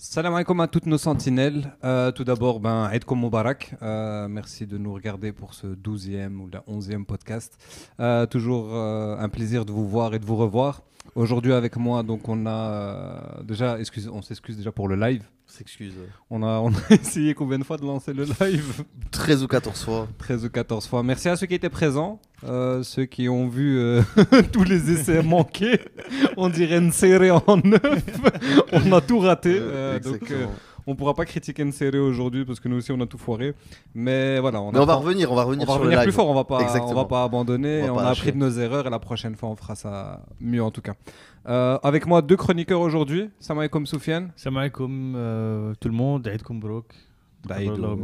Salam alaikum à toutes nos sentinelles. Tout d'abord, Aïd Koum Moubarak. Merci de nous regarder pour ce 12e ou la 11e podcast. Toujours un plaisir de vous voir et de vous revoir. Aujourd'hui avec moi, donc on a on s'excuse déjà pour le live. On s'excuse. On a essayé combien de fois de lancer le live? 13 ou 14 fois. 13 ou 14 fois. Merci à ceux qui étaient présents, ceux qui ont vu tous les essais manqués. On dirait une série en neuf. On a tout raté. Donc on pourra pas critiquer une série aujourd'hui parce que nous aussi on a tout foiré. Mais voilà. On va revenir sur le live. Plus fort. On va pas abandonner. On a appris de nos erreurs et la prochaine fois on fera ça mieux en tout cas. Avec moi deux chroniqueurs aujourd'hui. Salam alaikum Soufiane. Salam alaikum tout le monde. Aïdkoum Brouk. Daïdou.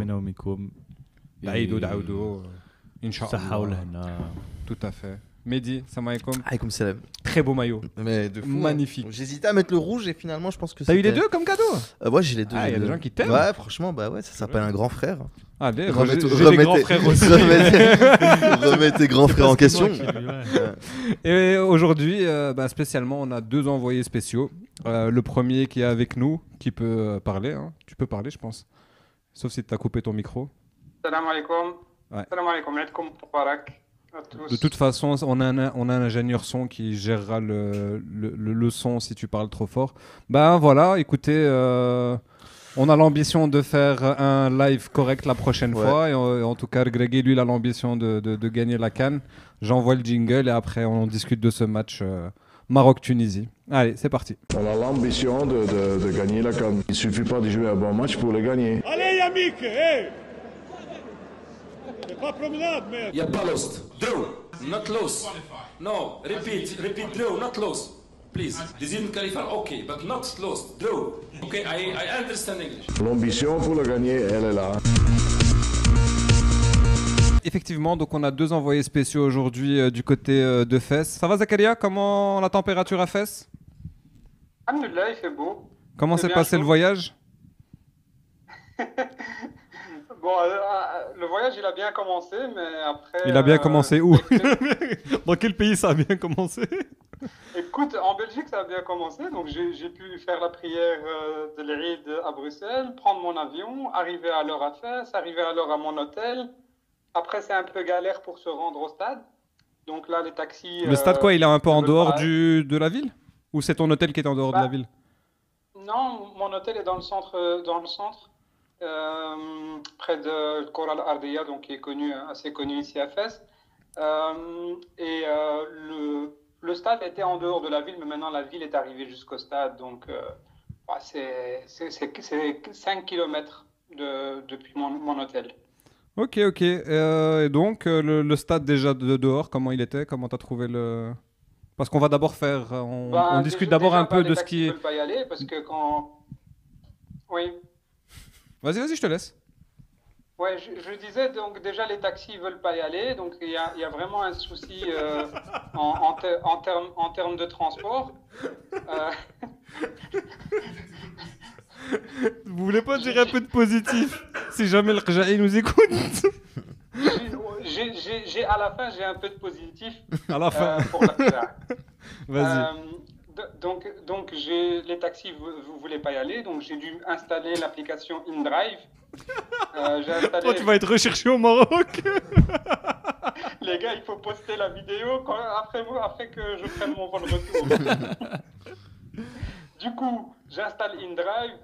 Inch'Allah. Tout à fait. Mehdi, salam alaikum. Aïkoum salam. Très beau maillot. Mais de fou. Magnifique. J'hésitais à mettre le rouge et finalement je pense que T'as eu les deux comme cadeau? Ouais, j'ai les deux. Ah, il y a des gens qui t'aiment. Ouais, franchement, ça s'appelle un grand frère. Allez, Remets j'ai des grands frères aussi. Remets tes grands frères en question. Et aujourd'hui, spécialement, on a deux envoyés spéciaux. Le premier qui est avec nous, qui peut parler. Hein. Tu peux parler, je pense. Sauf si tu as coupé ton micro. Salam alaikum. Ouais. Salam alaikum. Aïdkoum Moubarak à tous. De toute façon, on a un ingénieur son qui gérera le son si tu parles trop fort. Voilà, écoutez, on a l'ambition de faire un live correct la prochaine fois. Et en tout cas, Greggy, lui, il a l'ambition de gagner la CAN. J'envoie le jingle et après, on discute de ce match Maroc-Tunisie. Allez, c'est parti. On a l'ambition de gagner la CAN. Il ne suffit pas de jouer un bon match pour le gagner. Allez Yamik, hey! C'est pas promenade, merde. Il n'y a pas lost. Draw, not lost. No, repeat, draw, not lost. Please, they didn't qualify, okay, but not lost. Draw. Okay, I understand English. L'ambition pour le gagner, elle est là. Effectivement, donc on a deux envoyés spéciaux aujourd'hui du côté de Fès. Ça va Zakaria? Comment la température à Fès? Alhamdoulilah, il fait beau. Comment s'est passé chaud. le voyage? Bon, le voyage, il a bien commencé, mais après... Il a bien commencé où? Dans quel pays ça a bien commencé? Écoute, en Belgique, ça a bien commencé. Donc, j'ai pu faire la prière de l'Eid à Bruxelles, prendre mon avion, arriver à l'heure à Fès, arriver à l'heure à mon hôtel. Après, c'est un peu galère pour se rendre au stade. Donc là, les taxis... Le stade quoi? Il est un peu en dehors pas... de la ville? Ou c'est ton hôtel qui est en dehors de la ville? Non, mon hôtel est dans le centre. Près de Coral Ardia, donc qui est assez connu ici à Fès. Le stade était en dehors de la ville, mais maintenant la ville est arrivée jusqu'au stade. Donc c'est 5 km depuis mon hôtel. Ok. Et donc le stade déjà de dehors, comment il était? Comment t'as trouvé le... Parce qu'on va d'abord faire... On discute d'abord un peu de ce qui est... Les taxis ne veulent pas y aller parce que quand... Oui. Vas-y, je te laisse. Ouais, je disais, donc déjà les taxis ne veulent pas y aller, donc il y a vraiment un souci en termes de transport. Vous voulez pas dire un peu de positif? Si jamais le Rjaï nous écoute. À la fin, j'ai un peu de positif. À la fin. Pour la Vas-y. Donc les taxis ne voulaient pas y aller, donc j'ai dû installer l'application InDrive. Toi, tu vas être recherché au Maroc. Les gars, il faut poster la vidéo après que je prenne mon vol retour. Du coup, j'installe InDrive,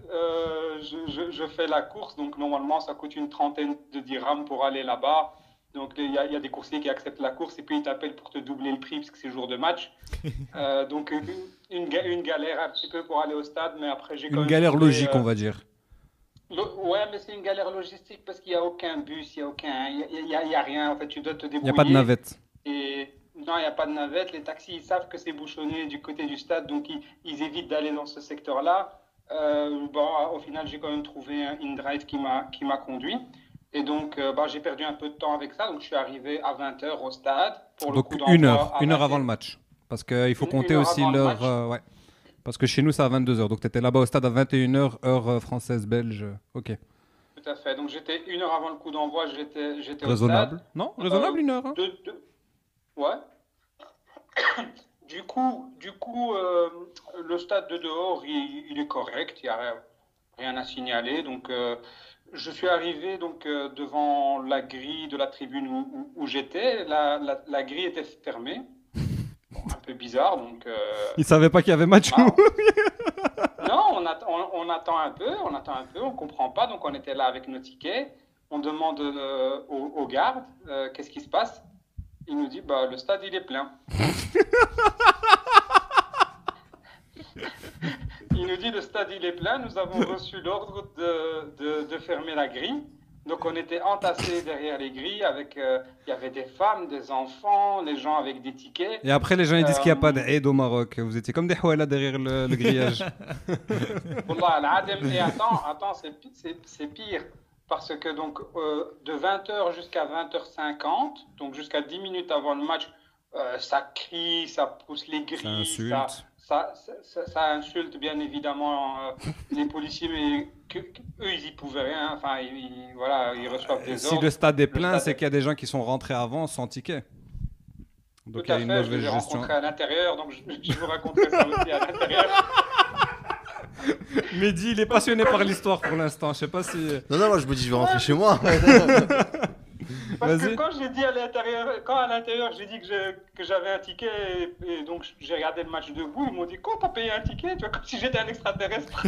je fais la course, donc normalement ça coûte une trentaine de dirhams pour aller là-bas. Donc il y a des coursiers qui acceptent la course et puis ils t'appellent pour te doubler le prix parce que c'est jour de match. Donc une galère un petit peu pour aller au stade, mais après j'ai quand même... Une galère logique, on va dire. Ouais, mais c'est une galère logistique parce qu'il n'y a aucun bus, il n'y a rien. En fait, tu dois te débrouiller. Il n'y a pas de navette. Non, il n'y a pas de navette. Les taxis, ils savent que c'est bouchonné du côté du stade, donc ils évitent d'aller dans ce secteur-là. Au final, j'ai quand même trouvé un InDrive qui m'a conduit. Et donc, j'ai perdu un peu de temps avec ça. Donc, je suis arrivé à 20h au stade. Donc, une heure avant le match. Parce qu'il faut compter aussi l'heure... ouais. Parce que chez nous, c'est à 22h. Donc, tu étais là-bas au stade à 21h, heure française, belge. Ok. Tout à fait. Donc, j'étais une heure avant le coup d'envoi, j'étais raisonnable. Au stade. Non, raisonnable, une heure. Hein. Ouais. Du coup, le stade de dehors, il est correct. Il rien à signaler. Donc, je suis arrivé donc, devant la grille de la tribune où j'étais. La grille était fermée. Bon, un peu bizarre. Donc, Ils savaient pas qu'il y avait match. ah, non, on attend un peu, on comprend pas. Donc, on était là avec nos tickets. On demande au garde qu'est-ce qui se passe. Il nous dit bah, le stade il est plein. Il nous dit le stade il est plein. Nous avons reçu l'ordre de fermer la grille. Donc on était entassés derrière les grilles avec il y avait des femmes, des enfants, les gens avec des tickets. Et après, les gens ils disent qu'il n'y a pas d'aide au Maroc. Vous étiez comme des houala derrière le grillage. Wallah, al-adem. Et attends, c'est pire. Parce que donc, de 20h jusqu'à 20h50, donc jusqu'à 10 minutes avant le match, ça crie, ça pousse les grilles, ça insulte bien évidemment les policiers, mais eux ils y pouvaient rien. Enfin, voilà, ils reçoivent des ordres. Si le stade est plein, c'est qu'il y a des gens qui sont rentrés avant sans ticket. Donc tout à fait, je les ai rencontrés à l'intérieur, donc je vous raconterai ça aussi à l'intérieur. Mehdi, il est passionné par l'histoire pour l'instant. Je sais pas si. Non, moi je me dis, je vais rentrer chez moi. Parce que quand j'ai dit à l'intérieur, j'ai dit que j'avais un ticket et donc j'ai regardé le match debout, ils m'ont dit quand t'as payé un ticket, tu vois, comme si j'étais un extraterrestre.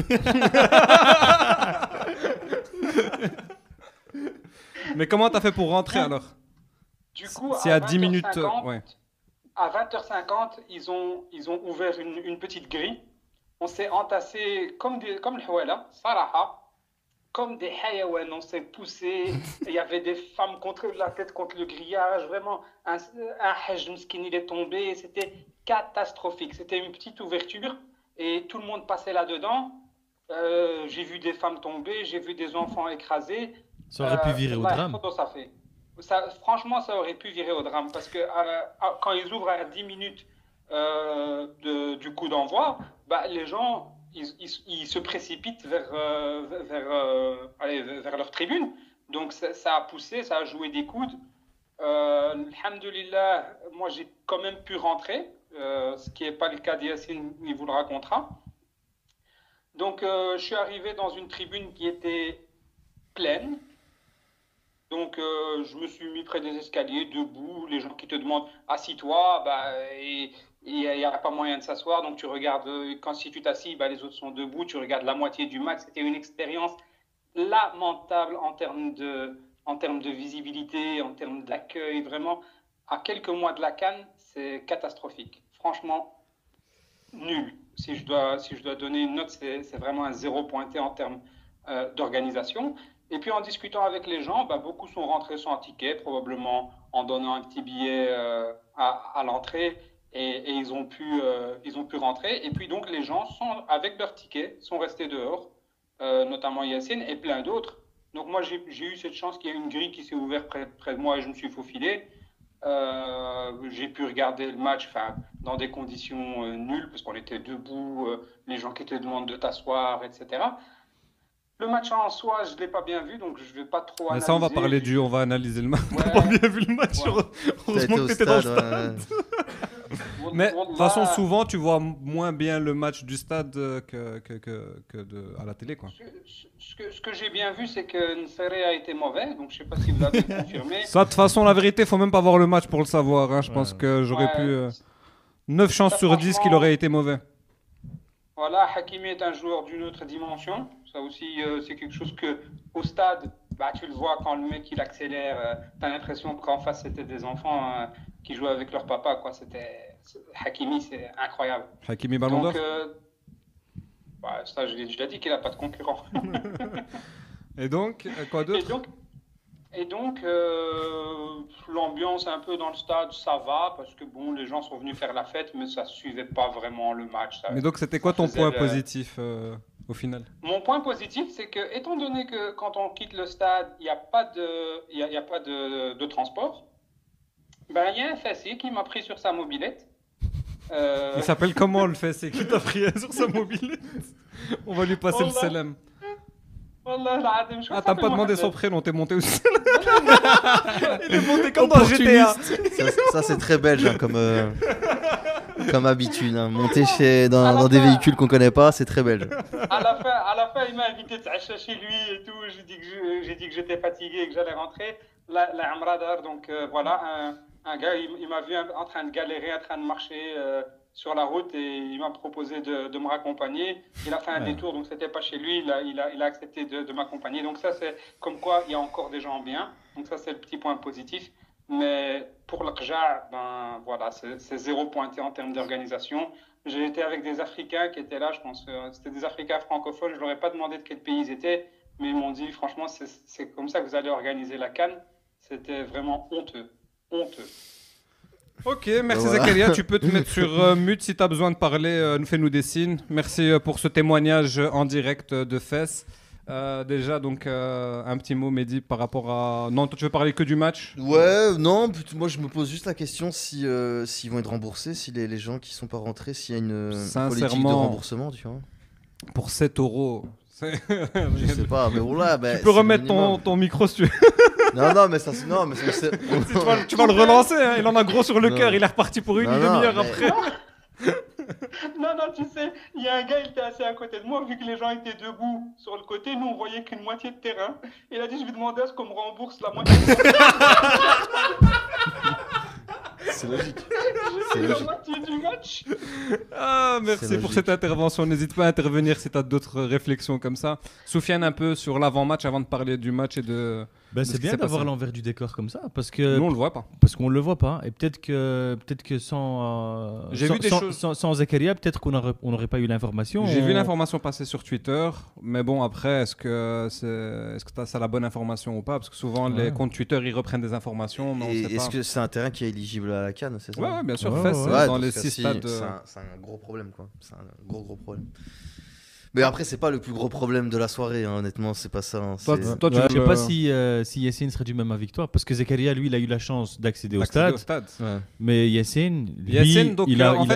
Mais comment t'as fait pour rentrer alors? Du coup, c'est à 10 minutes. Ouais. À 20h50, ils ont ouvert une petite grille. On s'est entassés comme le houala, Saraha, comme des hayawan, on s'est poussés. Il y avait des femmes contre la tête contre le grillage, vraiment un hajj skin il est tombé, c'était catastrophique. C'était une petite ouverture et tout le monde passait là-dedans. J'ai vu des femmes tomber, j'ai vu des enfants écrasés. Ça aurait pu virer au drame. Franchement, ça aurait pu virer au drame parce que quand ils ouvrent à 10 minutes du coup d'envoi, bah, les gens ils se précipitent vers leur tribune. Donc ça a poussé, ça a joué des coudes. Alhamdulillah, moi j'ai quand même pu rentrer, ce qui n'est pas le cas d'Yassine, il vous le racontera. Donc je suis arrivé dans une tribune qui était pleine. Donc je me suis mis près des escaliers, debout, les gens qui te demandent assis-toi, bah, il n'y a pas moyen de s'asseoir, donc tu regardes, si tu t'assis, bah, les autres sont debout, tu regardes la moitié du match. C'était une expérience lamentable en termes de visibilité, en termes d'accueil, vraiment. À quelques mois de la CAN, c'est catastrophique. Franchement, nul. Si je dois donner une note, c'est vraiment un 0 pointé en termes d'organisation. Et puis en discutant avec les gens, bah, beaucoup sont rentrés sans ticket, probablement en donnant un petit billet à l'entrée. Et ils ont pu rentrer. Et puis donc les gens, avec leur ticket, sont restés dehors, notamment Yassine et plein d'autres. Donc moi j'ai eu cette chance qu'il y ait une grille qui s'est ouverte près de moi et je me suis faufilé. J'ai pu regarder le match dans des conditions nulles parce qu'on était debout, les gens qui te demandent de t'asseoir, etc. Le match en soi, je ne l'ai pas bien vu, donc je ne vais pas trop analyser. Mais ça, on va parler on va analyser le match. Ouais. T'as pas bien vu le match. Ouais. Heureusement que t'étais dans le stade. Mais de toute façon, souvent, tu vois moins bien le match du stade à la télé, quoi. Ce que j'ai bien vu, c'est que Nsere a été mauvais, donc je ne sais pas si vous l'avez confirmé. Ça, de toute façon, la vérité, il ne faut même pas voir le match pour le savoir. Hein. Je pense que j'aurais pu... 9 chances sur 10 qu'il aurait été mauvais. Voilà, Hakimi est un joueur d'une autre dimension. Ça aussi, c'est quelque chose que au stade, bah, tu le vois quand le mec il accélère, tu as l'impression qu'en face c'était des enfants qui jouaient avec leur papa, quoi. Hakimi, c'est incroyable. Hakimi Ballon d'Or. Bah, ça, je l'ai déjà dit qu'il n'a pas de concurrent. Et donc, quoi d'autre? Et donc, l'ambiance un peu dans le stade, ça va, parce que bon, les gens sont venus faire la fête, mais ça ne suivait pas vraiment le match. Mais donc, c'était quoi ton point positif au final? Mon point positif, c'est que, étant donné que quand on quitte le stade, il n'y a pas de transport, ben, il y a un fessier qui m'a pris sur sa mobilette. Il s'appelle comment le fessier qui t'a pris sur sa mobilette? On va lui passer le salam. Ah, t'as pas demandé son prénom, t'es monté aussi. Il est monté comme dans GTA. Ça c'est très belge, hein, comme. Comme habitude, hein. Monter dans des véhicules qu'on connaît pas, c'est très belge. À la fin, il m'a invité à chez lui et tout. J'ai dit que j'étais fatigué et que j'allais rentrer. La Amradar, donc voilà, un gars, il m'a vu en train de galérer, en train de marcher sur la route et il m'a proposé de me raccompagner. Il a fait un détour, donc c'était pas chez lui. Il a accepté de m'accompagner. Donc ça, c'est comme quoi il y a encore des gens bien. Donc ça, c'est le petit point positif. Mais pour le Kja, ben voilà, c'est zéro pointé en termes d'organisation. J'ai été avec des Africains qui étaient là, je pense que c'était des Africains francophones. Je leur ai pas demandé de quel pays ils étaient, mais ils m'ont dit franchement, c'est comme ça que vous allez organiser la CAN. C'était vraiment honteux. Ok, merci Zakaria. Tu peux te mettre sur mute si tu as besoin de parler. Fais-nous des signes. Merci pour ce témoignage en direct de Fès. Déjà, donc, un petit mot, Mehdi, par rapport à... Non, toi, tu veux parler que du match ? Ouais, non, moi je me pose juste la question s'ils vont être remboursés, si les gens qui sont pas rentrés, s'il y a une politique de remboursement, tu vois. Pour 7 €. Je sais pas, mais voilà. Tu peux remettre ton micro si tu veux. Non, mais ça, non, mais tu vas le relancer, hein, il en a gros sur le cœur, il est reparti pour une demi-heure après. Non, tu sais, il y a un gars, il était assis à côté de moi, vu que les gens étaient debout sur le côté, nous on voyait qu'une moitié de terrain. Il a dit, je vais demander à ce qu'on me rembourse la moitié de terrain. C'est logique. J'ai la moitié du match. Ah, merci pour cette intervention. N'hésite pas à intervenir si tu as d'autres réflexions comme ça. Soufiane, un peu sur l'avant-match avant de parler du match et de. C'est bien d'avoir l'envers du décor comme ça, parce que nous on le voit pas. Parce qu'on le voit pas, et peut-être que sans sans Zakaria, peut-être qu'on n'aurait pas eu l'information. J'ai vu l'information passer sur Twitter, mais bon après, est-ce que ça la bonne information ou pas ? Parce que souvent les comptes Twitter ils reprennent des informations, mais on sait pas. Est-ce que c'est un terrain qui est éligible à la CAN, c'est ça ? Ouais, bien sûr. Dans les 6 stades. C'est un gros problème, quoi. C'est un gros problème. Mais après, c'est pas le plus gros problème de la soirée, hein, honnêtement, c'est pas ça. Hein, toi, je sais pas si Yassine serait du même avec toi, parce que Zakaria, lui, il a eu la chance d'accéder au stade. Ouais. Mais Yassine, donc,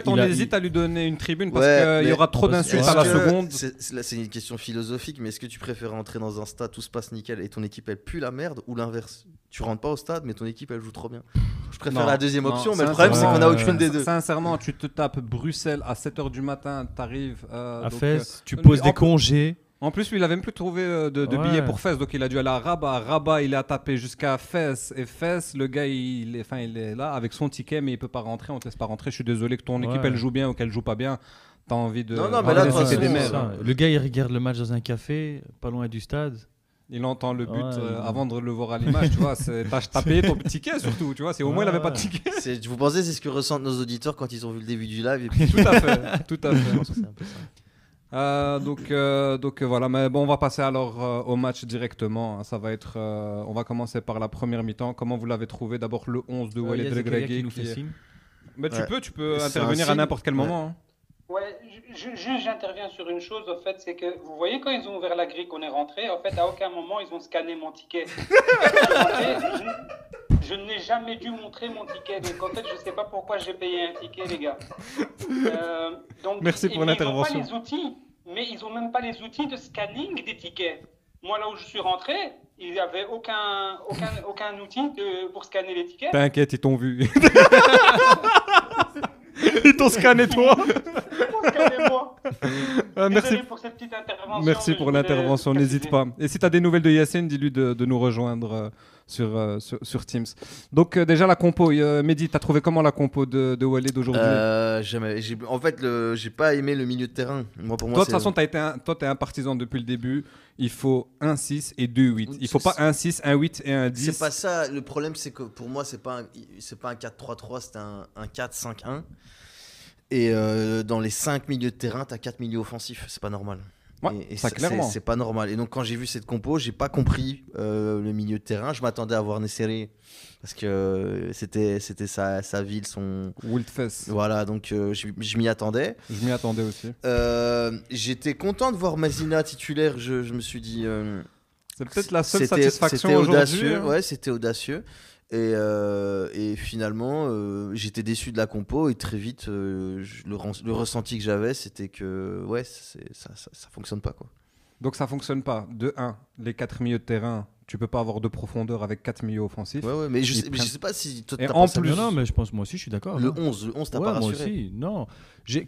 on hésite à lui donner une tribune parce qu'il y aura trop d'insultes à la seconde. C'est une question philosophique, mais est-ce que tu préfères entrer dans un stade, tout se passe nickel et ton équipe elle pue la merde, ou l'inverse ? Tu rentres pas au stade, mais ton équipe elle joue trop bien. Je préfère la deuxième option, mais le problème c'est qu'on a aucune des deux. Sincèrement, tu te tapes Bruxelles à 7h du matin, t'arrives à Fès, tu poses des congés. En plus, lui, il avait même plus trouvé de billets pour Fès, donc il a dû aller à Rabat. Rabat, il a tapé jusqu'à Fès. Et Fès, le gars, il est là avec son ticket, mais il peut pas rentrer. On te laisse pas rentrer. Je suis désolé que ton équipe elle joue bien ou qu'elle joue pas bien. T'as envie de. Non, mais là, des mères. Le gars, il regarde le match dans un café, pas loin du stade. Il entend le but avant de le voir à l'image, tu vois. T'as payé ton ticket surtout, tu vois. C'est au moins il avait pas de ticket. Vous pensez c'est ce que ressentent nos auditeurs quand ils ont vu le début du live et puis... Tout à fait. C'est un peu ça. Donc voilà, mais bon, on va passer alors au match directement. Ça va être, on va commencer par la première mi-temps. Comment vous l'avez trouvé ? D'abord le 11 de Walid Regragui. Mais tu peux intervenir à n'importe quel moment. Hein. Ouais, j'interviens sur une chose, en fait, c'est que vous voyez quand ils ont ouvert la grille qu'on est rentré, en fait, à aucun moment ils ont scanné mon ticket. Je n'ai jamais dû montrer mon ticket, donc en fait, je sais pas pourquoi j'ai payé un ticket, les gars. Donc, merci pour l'intervention. Ils n'ont pas les outils, mais ils ont même pas les outils de scanning des tickets. Moi, là où je suis rentré, il n'y avait aucun outil pour scanner les tickets. T'inquiète, ils t'ont vu. Ils t'ont scanné toi. Merci pour cette petite intervention. Merci pour l'intervention, n'hésite pas. Et si tu as des nouvelles de Yassine, dis-lui de nous rejoindre sur Teams. Donc déjà la compo, Mehdi, t'as trouvé comment la compo de Walid aujourd'hui ? En fait, j'ai pas aimé le milieu de terrain. Moi, pour moi, toi de toute façon, t'es un partisan depuis le début. Il faut 1-6 et 2-8. Il faut pas 1-6, 1-8 et 1-10. C'est pas ça. Le problème, c'est que pour moi, c'est pas un 4-3-3, c'est un 4-5-1. Et dans les 5 milieux de terrain, t'as 4 milieux offensifs. C'est pas normal. Ouais, et clairement. C'est pas normal. Et donc, quand j'ai vu cette compo, j'ai pas compris le milieu de terrain. Je m'attendais à voir Nesséré parce que c'était sa ville, son. Wildfest. Voilà, donc je m'y attendais. Je m'y attendais aussi. J'étais content de voir Mazina titulaire. Je me suis dit. C'est peut-être la seule satisfaction aujourd'hui. C'était audacieux. Ouais, c'était audacieux. Et finalement, j'étais déçu de la compo et très vite, le ressenti que j'avais, c'était que ça fonctionne pas, quoi. Donc ça fonctionne pas. De 1, les 4 milieux de terrain, tu peux pas avoir de profondeur avec 4 milieux offensifs. Ouais, mais je sais pas si toi t'as pensé plus... Non, mais je pense moi aussi je suis d'accord. Le 11 t'as pas rassuré. Moi aussi, non.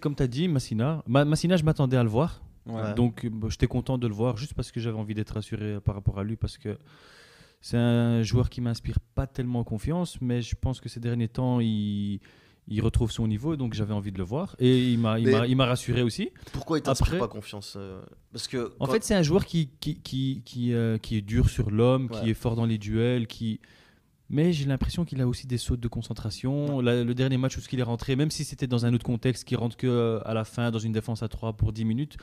Comme tu as dit, Massina, je m'attendais à le voir. Ouais. Donc j'étais content de le voir juste parce que j'avais envie d'être rassuré par rapport à lui parce que c'est un joueur qui m'inspire pas tellement confiance, mais je pense que ces derniers temps il retrouve son niveau, donc j'avais envie de le voir et il m'a rassuré aussi. Pourquoi il t'inspire pas confiance Parce que en fait c'est un joueur qui est dur sur l'homme, qui est fort dans les duels, mais j'ai l'impression qu'il a aussi des sautes de concentration. Le dernier match où il est rentré, même si c'était dans un autre contexte, qui rentre que à la fin dans une défense à 3 pour 10 minutes,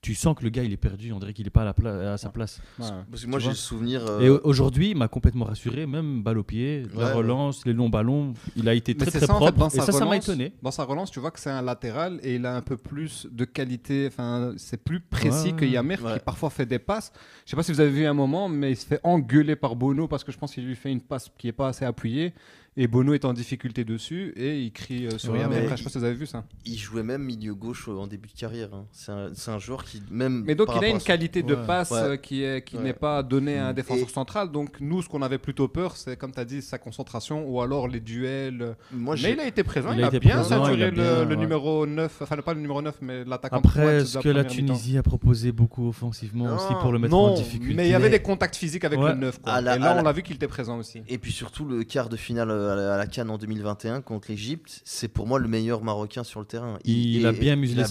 tu sens que le gars il est perdu, on dirait qu'il n'est pas à sa place. Ouais. Parce que moi j'ai le souvenir. Et aujourd'hui, il m'a complètement rassuré, même balle au pied, la relance, les longs ballons, il a été très propre. En fait, ça m'a étonné. Dans sa relance, tu vois que c'est un latéral et il a un peu plus de qualité. Enfin, c'est plus précis que Yamer qui parfois fait des passes. Je sais pas si vous avez vu un moment, mais il se fait engueuler par Bono parce que je pense qu'il lui fait une passe qui est pas assez appuyée. Et Bono est en difficulté dessus et il crie sur Yamer. Je sais pas si vous avez vu ça. Il jouait même milieu gauche en début de carrière. Hein. C'est un joueur qui même. Mais donc il a une qualité de passe qui n'est pas donnée à un défenseur central. Donc nous, ce qu'on avait plutôt peur, c'est comme tu as dit, sa concentration ou alors les duels. Mais il a été présent. Il a bien saturé le numéro 9. Enfin pas le numéro 9, mais l'attaquant. Après, est-ce que la Tunisie a proposé beaucoup offensivement aussi pour le mettre en difficulté? Mais il y avait des contacts physiques avec le 9. Et là, on a vu qu'il était présent aussi. Et puis surtout le quart de finale à la CAN en 2021 contre l'Égypte, c'est pour moi le meilleur Marocain sur le terrain. Il a bien muselé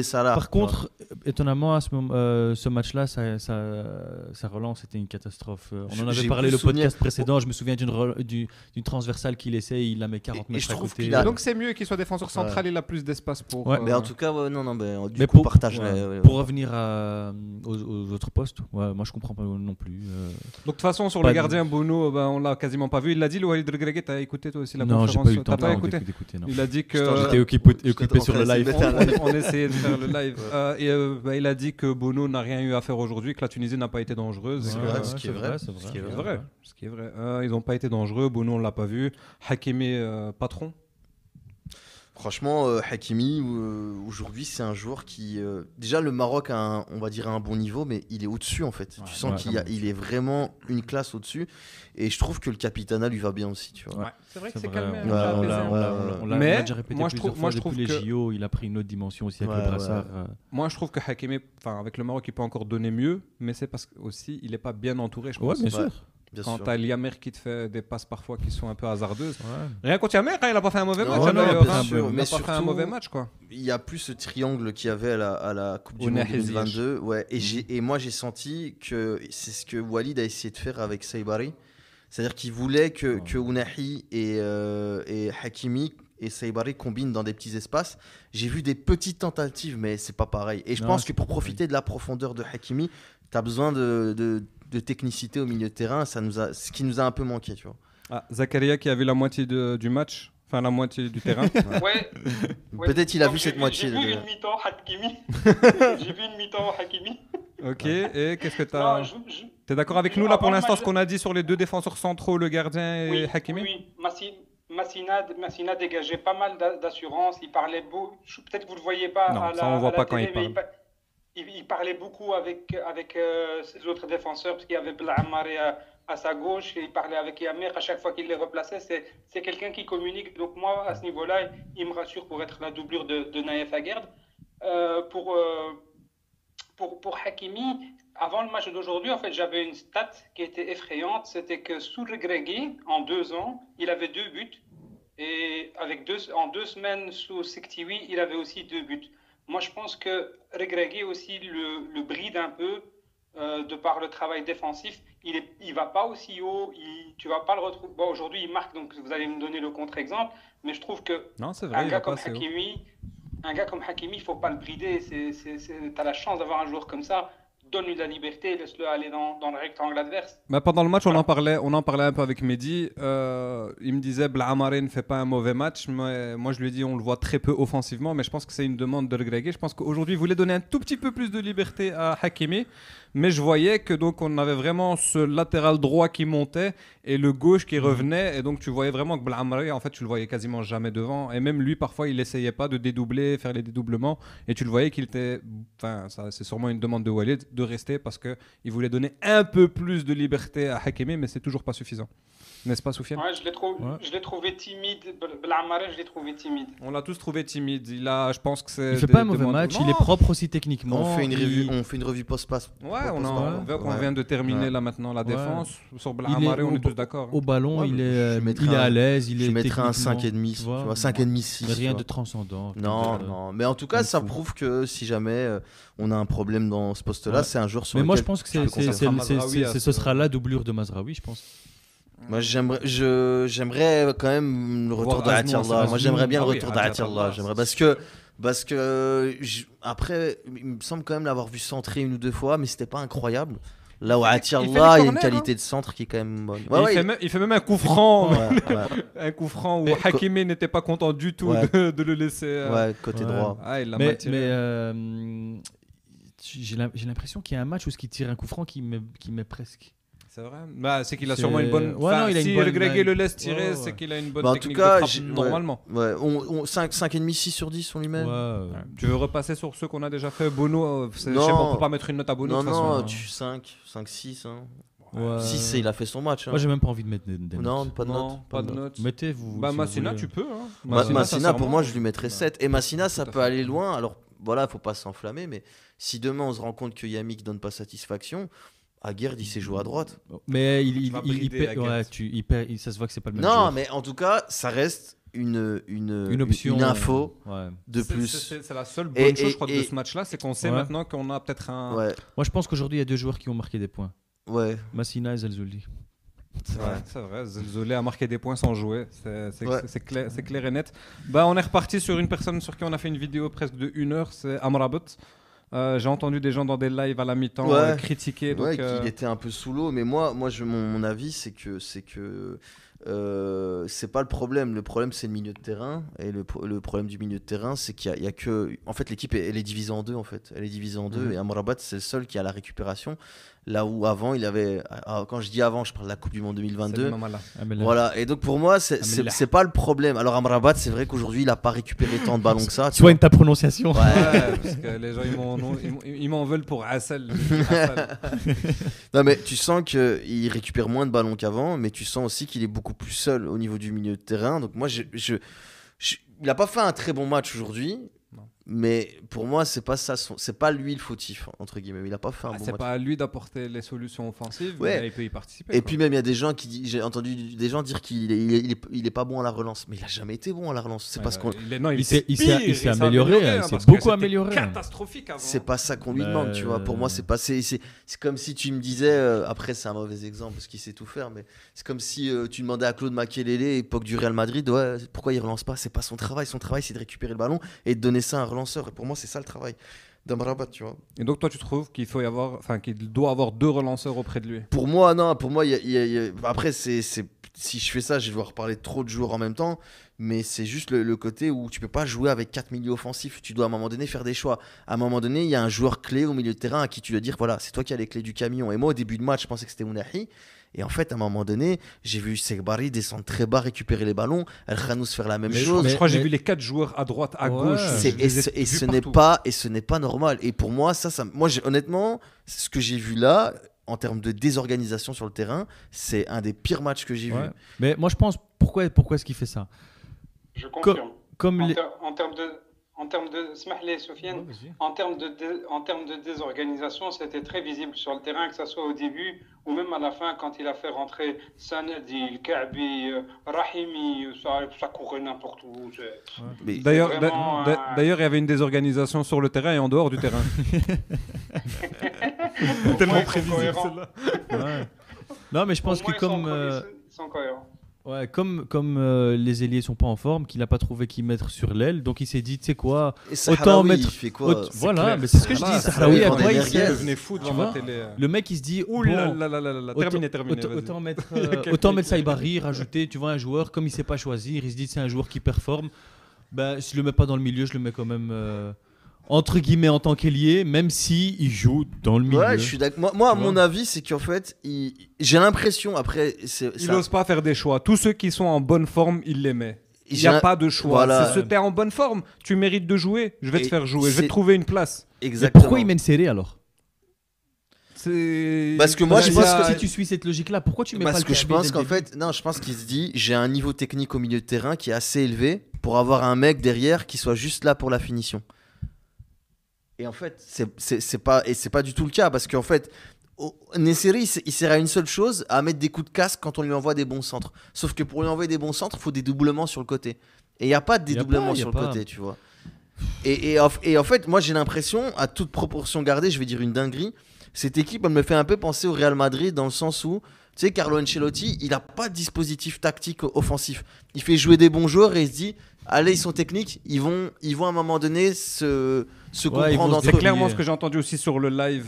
Salah. Par contre, étonnamment, à ce match-là, sa relance était une catastrophe. On en avait parlé le podcast précédent. Je me souviens d'une transversale qu'il essaie, il la met 40 mètres à côté. Donc c'est mieux qu'il soit défenseur central, il a plus d'espace pour. Mais en tout cas, du coup, partage. Pour revenir aux autres postes, moi je comprends pas non plus. Donc de toute façon, sur le gardien Bono, on l'a quasiment pas vu. Il l'a dit, le Walid Regragui, t'as écouté toi aussi la conférence? Non, j'ai pas eu le temps. T'as pas écouté? Il a dit que j'étais occupé sur le live. On essayait de faire le live. Il a dit que Bono n'a rien eu à faire aujourd'hui, que la Tunisie n'a pas été dangereuse. Ce qui est vrai. Ils n'ont pas été dangereux. Bono, on l'a pas vu. Hakimi, patron. Franchement, Hakimi, aujourd'hui, c'est un joueur qui... déjà, le Maroc a on va dire un bon niveau, mais il est au-dessus, en fait. Tu sens qu'il est vraiment une classe au-dessus. Et je trouve que le Capitana lui va bien aussi, tu vois. Ouais. C'est vrai que c'est calmé. On l'a déjà répété plusieurs fois depuis les JO. Il a pris une autre dimension aussi avec le brassard. Moi, je trouve que Hakimi, avec le Maroc, il peut encore donner mieux. Mais c'est parce qu'aussi, il n'est pas bien entouré, je pense. Ouais, bien sûr. Quand t'as Yamer qui te fait des passes parfois qui sont un peu hasardeuses. Rien contre Yamer, il a pas fait un mauvais match. Il a pas fait un mauvais match, quoi. Il y a plus ce triangle qu'il y avait à la Coupe du Monde 2022. Ouais, et moi j'ai senti que c'est ce que Walid a essayé de faire avec Saibari. C'est-à-dire qu'il voulait que Ounahi et Hakimi et Saibari combinent dans des petits espaces. J'ai vu des petites tentatives, mais c'est pas pareil. Et je pense que pour profiter de la profondeur de Hakimi, t'as besoin de technicité au milieu de terrain, ce qui nous a un peu manqué, tu vois. Zakaria qui a vu la moitié du match, enfin la moitié du terrain. Ouais. Peut-être il a vu cette moitié. J'ai vu une mi-temps Hakimi. Ok, et qu'est-ce que t'as... T'es d'accord avec nous là pour l'instant, ce qu'on a dit sur les deux défenseurs centraux, le gardien et Hakimi? Oui, Massina dégageait pas mal d'assurance, il parlait beau. Peut-être que vous le voyez pas à la télé, quand il parle. Il parlait beaucoup avec ses autres défenseurs parce qu'il y avait Blahamari à sa gauche et il parlait avec Yamer à chaque fois qu'il les replaçait. C'est quelqu'un qui communique. Donc moi, à ce niveau-là, il me rassure pour être la doublure de Naïef Aguerd. Pour Hakimi, avant le match d'aujourd'hui, en fait, j'avais une stat qui était effrayante. C'était que sous Regragui, en 2 ans, il avait 2 buts. Et en 2 semaines sous Sektiwi, il avait aussi 2 buts. Moi, je pense que Regragui aussi le bride un peu de par le travail défensif. Il va pas aussi haut. Tu vas pas le retrouver. Bon, aujourd'hui, il marque, donc vous allez me donner le contre-exemple. Mais je trouve que un gars comme Hakimi, il faut pas le brider. T'as la chance d'avoir un joueur comme ça. Donne-lui de la liberté, laisse-le aller dans le rectangle adverse. Pendant le match, on en parlait un peu avec Mehdi. Il me disait Blahamari ne fait pas un mauvais match. Mais moi, je lui ai dit on le voit très peu offensivement. Mais je pense que c'est une demande de Regragui. Je pense qu'aujourd'hui, il voulait donner un tout petit peu plus de liberté à Hakimi. Mais je voyais que donc on avait vraiment ce latéral droit qui montait et le gauche qui revenait. Et donc tu voyais vraiment que Belhamra, en fait, tu le voyais quasiment jamais devant. Et même lui, parfois, il essayait pas de dédoubler, faire les dédoublements. Et tu le voyais qu'il était. Enfin, ça, c'est sûrement une demande de Walid de rester parce qu'il voulait donner un peu plus de liberté à Hakimi, mais c'est toujours pas suffisant. N'est-ce pas, Soufiane ? Ouais, je l'ai trouvé timide. Belhamra, je l'ai trouvé timide. On l'a tous trouvé timide. Je pense que c'est. Il fait pas un mauvais match, il est propre aussi techniquement. On fait une revue post-pass. Ouais, on vient de terminer là maintenant la défense. Sur Belhamra, on est tous d'accord. Au ballon, il est à l'aise. Je mettrais un 5,5, tu vois, 5,5, 6. Rien de transcendant. Non. Mais en tout cas, ça prouve que si jamais on a un problème dans ce poste-là, c'est un joueur sur lequel. Mais moi, je pense que ce sera la doublure de Mazraoui, je pense. Moi, j'aimerais quand même le retour de Athierla. Moi, j'aimerais bien le retour d'Athierla. Parce que après, il me semble quand même l'avoir vu centrer une ou deux fois, mais c'était pas incroyable. Là où Athierla, il y a une qualité de centre qui est quand même bonne. Il fait même un coup franc. Un coup franc où Hakimi n'était pas content du tout de le laisser. Côté droit. Mais j'ai l'impression qu'il y a un match où il tire un coup franc qui met presque. C'est vrai. C'est qu'il a sûrement une bonne. Si le Gregé le laisse tirer, c'est qu'il a une bonne technique de frappe normalement. 5,5, 6 sur 10, on lui met. Tu veux repasser sur ceux qu'on a déjà fait? Bono, je sais pas, on peut pas mettre une note à Bono. Non, 5, 6. 6, il a fait son match. Moi, j'ai même pas envie de mettre des notes. Non, pas de notes. Mettez-vous. Massina, tu peux. Massina, pour moi, je lui mettrais 7. Et Massina, ça peut aller loin. Alors voilà, faut pas s'enflammer, mais si demain on se rend compte que Yamik donne pas satisfaction. Aguerd, il sait jouer à droite. Mais il perd, ça se voit que c'est pas le même joueur. Non, mais en tout cas, ça reste une option, une info de plus. C'est la seule bonne chose, je crois, de ce match-là, c'est qu'on sait maintenant qu'on a peut-être un. Moi, je pense qu'aujourd'hui, il y a 2 joueurs qui ont marqué des points. Massina et Zelzouli. C'est vrai. Zelzouli a marqué des points sans jouer. C'est clair et net. On est reparti sur une personne sur qui on a fait une vidéo presque de 1 heure, c'est Amrabat. J'ai entendu des gens dans des lives à la mi-temps critiquer. Qu'il était un peu sous l'eau, mais moi mon avis, c'est que c'est pas le problème. Le problème, c'est le milieu de terrain. Et le problème du milieu de terrain, c'est qu'il y a que. En fait, l'équipe, elle est divisée en deux. En fait. Elle est divisée en deux. Et Amrabat, c'est le seul qui a la récupération. Là où avant, il avait. Quand je dis avant, je parle de la Coupe du Monde 2022. Voilà. Et donc, pour moi, c'est pas le problème. Alors, Amrabat, c'est vrai qu'aujourd'hui, il a pas récupéré tant de ballons que ça. Soigne ta prononciation. Parce que les gens, ils m'en veulent pour Hassel. Non, mais tu sens qu'il récupère moins de ballons qu'avant, mais tu sens aussi qu'il est beaucoup plus seul au niveau du milieu de terrain. Donc, moi, il a pas fait un très bon match aujourd'hui. Mais pour moi, c'est pas lui le fautif, entre guillemets. Il a pas fait un bon match. C'est pas à lui d'apporter les solutions offensives, mais il peut y participer. Et puis même, il y a des gens j'ai entendu des gens dire qu'il est pas bon à la relance. Mais il a jamais été bon à la relance. C'est parce qu'on. Il s'est amélioré. Il s'est beaucoup amélioré. Catastrophique avant. C'est pas ça qu'on lui demande, tu vois. Pour moi, c'est comme si tu me disais. Après, c'est un mauvais exemple parce qu'il sait tout faire, mais c'est comme si tu demandais à Claude Makelele, époque du Real Madrid, pourquoi il relance pas? C'est pas son travail. Son travail, c'est de récupérer le ballon et de donner ça à un relanceur. Et pour moi, c'est ça le travail d'Amrabat, tu vois. Et donc, toi, tu trouves qu'il doit avoir 2 relanceurs auprès de lui? Pour moi, non. Pour moi, après, si je fais ça, je vais devoir parler de trop de joueurs en même temps. Mais c'est juste le côté où tu peux pas jouer avec 4 milieux offensifs. Tu dois à un moment donné faire des choix. À un moment donné, il y a un joueur clé au milieu de terrain à qui tu dois dire voilà, c'est toi qui as les clés du camion. Et moi, au début de match, je pensais que c'était Ounahi. Et en fait, à un moment donné, j'ai vu Segbari descendre très bas, récupérer les ballons, El Khanous faire la même chose. Je crois que j'ai vu les 4 joueurs à droite, à gauche. Ce n'est pas normal. Et pour moi, honnêtement, ce que j'ai vu là, en termes de désorganisation sur le terrain, c'est un des pires matchs que j'ai vu. Mais moi, je pense pourquoi est-ce qu'il fait ça? Je confirme. En termes de Sofiane, en termes de désorganisation, c'était très visible sur le terrain, que ce soit au début ou même à la fin, quand il a fait rentrer Sanadi, Kaabi, Rahimi, ça courait n'importe où. D'ailleurs, il y avait une désorganisation sur le terrain et en dehors du terrain. Tellement prévisible celle-là. Non, mais je pense que ils sont cohérents. Ouais, comme les ailiers sont pas en forme, qu'il n'a pas trouvé qui mettre sur l'aile, donc il s'est dit, tu sais quoi, autant mettre. Il fait quoi voilà, mais c'est ce que je dis. Sahraoui, à quoi il sert? Le mec, il se dit, terminé. Autant mettre Saibari, rajouter, tu vois, un joueur comme il sait pas choisir, il se dit c'est un joueur qui performe. Ben, si je le mets pas dans le milieu, je le mets quand même entre guillemets en tant qu'ailier, même si il joue dans le milieu. Ouais, je suis d'accord. Moi, à mon avis, c'est qu'en fait, j'ai l'impression après, il n'ose pas faire des choix. Tous ceux qui sont en bonne forme, il les met. Il n'y a pas de choix. Voilà. C'est t'es en bonne forme, tu mérites de jouer. Je vais te faire jouer. Je vais te trouver une place. Exactement. Mais pourquoi il mène serré alors? Parce que moi, je pense que si tu suis cette logique-là, pourquoi tu mets pas le Parce que je pense qu'en fait, non, je pense qu'il se dit, j'ai un niveau technique au milieu de terrain qui est assez élevé pour avoir un mec derrière qui soit juste là pour la finition. Et en fait, c'est pas du tout le cas parce qu'en fait, Nesseri, il sert à une seule chose, à mettre des coups de casque quand on lui envoie des bons centres. Sauf que pour lui envoyer des bons centres, il faut des doublements sur le côté. Et il n'y a pas de dédoublement sur le côté, tu vois. Et en fait, moi, j'ai l'impression, à toute proportion gardée, je vais dire une dinguerie, cette équipe, elle me fait un peu penser au Real Madrid dans le sens où, tu sais, Carlo Ancelotti, il n'a pas de dispositif tactique offensif. Il fait jouer des bons joueurs et il se dit, allez, ils sont techniques, ils vont à un moment donné se comprendre entre eux. C'est clairement ce que j'ai entendu aussi sur le live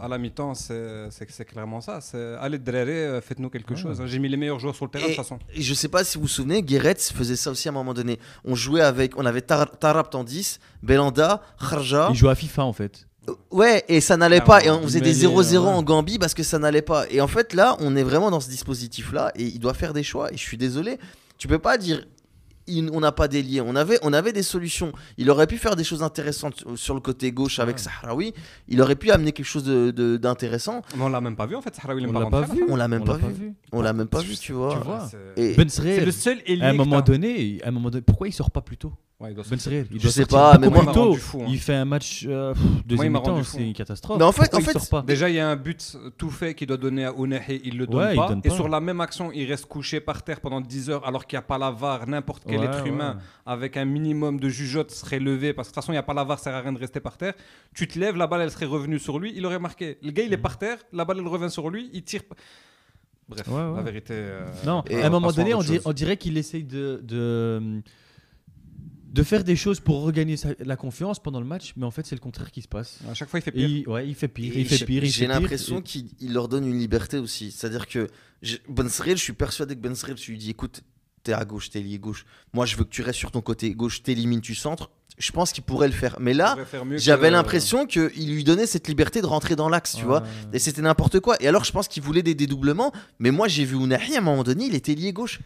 à la mi-temps, c'est clairement ça. Allez, Dréré, faites-nous quelque chose. J'ai mis les meilleurs joueurs sur le terrain de toute façon. Et je sais pas si vous vous souvenez, Guéret faisait ça aussi à un moment donné. On avait Tarap en 10, Belanda, Kharja. Il jouait à FIFA en fait. Ouais, et ça n'allait pas. Et on faisait des 0-0 en Gambie parce que ça n'allait pas. Et en fait, là, on est vraiment dans ce dispositif-là et il doit faire des choix. Et je suis désolé, tu peux pas dire on n'a pas d'ailier. On avait des solutions. Il aurait pu faire des choses intéressantes sur le côté gauche avec Sahraoui. Il aurait pu amener quelque chose d'intéressant. Mais on l'a même pas vu en fait. Sahraoui, on l'a pas vu. On l'a même pas vu. On l'a même pas vu, tu vois. Ben Srel, c'est le seul ailier. À un moment donné, pourquoi il sort pas plus tôt? Ouais, Ben Srel, il je doit sais sortir pas, mais beaucoup moi, plus tôt. Fou, hein. Il fait un match deuxième mi-temps, c'est une catastrophe. Mais en fait, il sort pas. Déjà, il y a un but tout fait qu'il doit donner à Ounahi, il le donne Ouais, pas. il donne Et pas. sur la même action, il reste couché par terre pendant 10 heures alors qu'il n'y a pas la VAR. N'importe quel être humain avec un minimum de jugeote serait levé parce que de toute façon, il n'y a pas la VAR, ça sert à rien de rester par terre. Tu te lèves, la balle, elle serait revenue sur lui, il aurait marqué. Le gars, il est par terre, la balle, elle revient sur lui, il tire. Bref, la vérité. Non, à un moment donné, on dirait qu'il essaye de faire des choses pour regagner la confiance pendant le match, mais en fait c'est le contraire qui se passe. À chaque fois il fait pire. Il fait pire. J'ai l'impression qu'il leur donne une liberté aussi. C'est-à-dire que Ben Srel, je suis persuadé que Ben Srel, tu lui dis écoute, t'es à gauche, t'es lié gauche. Moi je veux que tu restes sur ton côté gauche, t'élimines, tu centres. Je pense qu'il pourrait le faire. Mais là, j'avais l'impression qu'il lui donnait cette liberté de rentrer dans l'axe, tu vois. Et c'était n'importe quoi. Et alors je pense qu'il voulait des dédoublements. Mais moi j'ai vu Ounahi à un moment donné, il était lié gauche.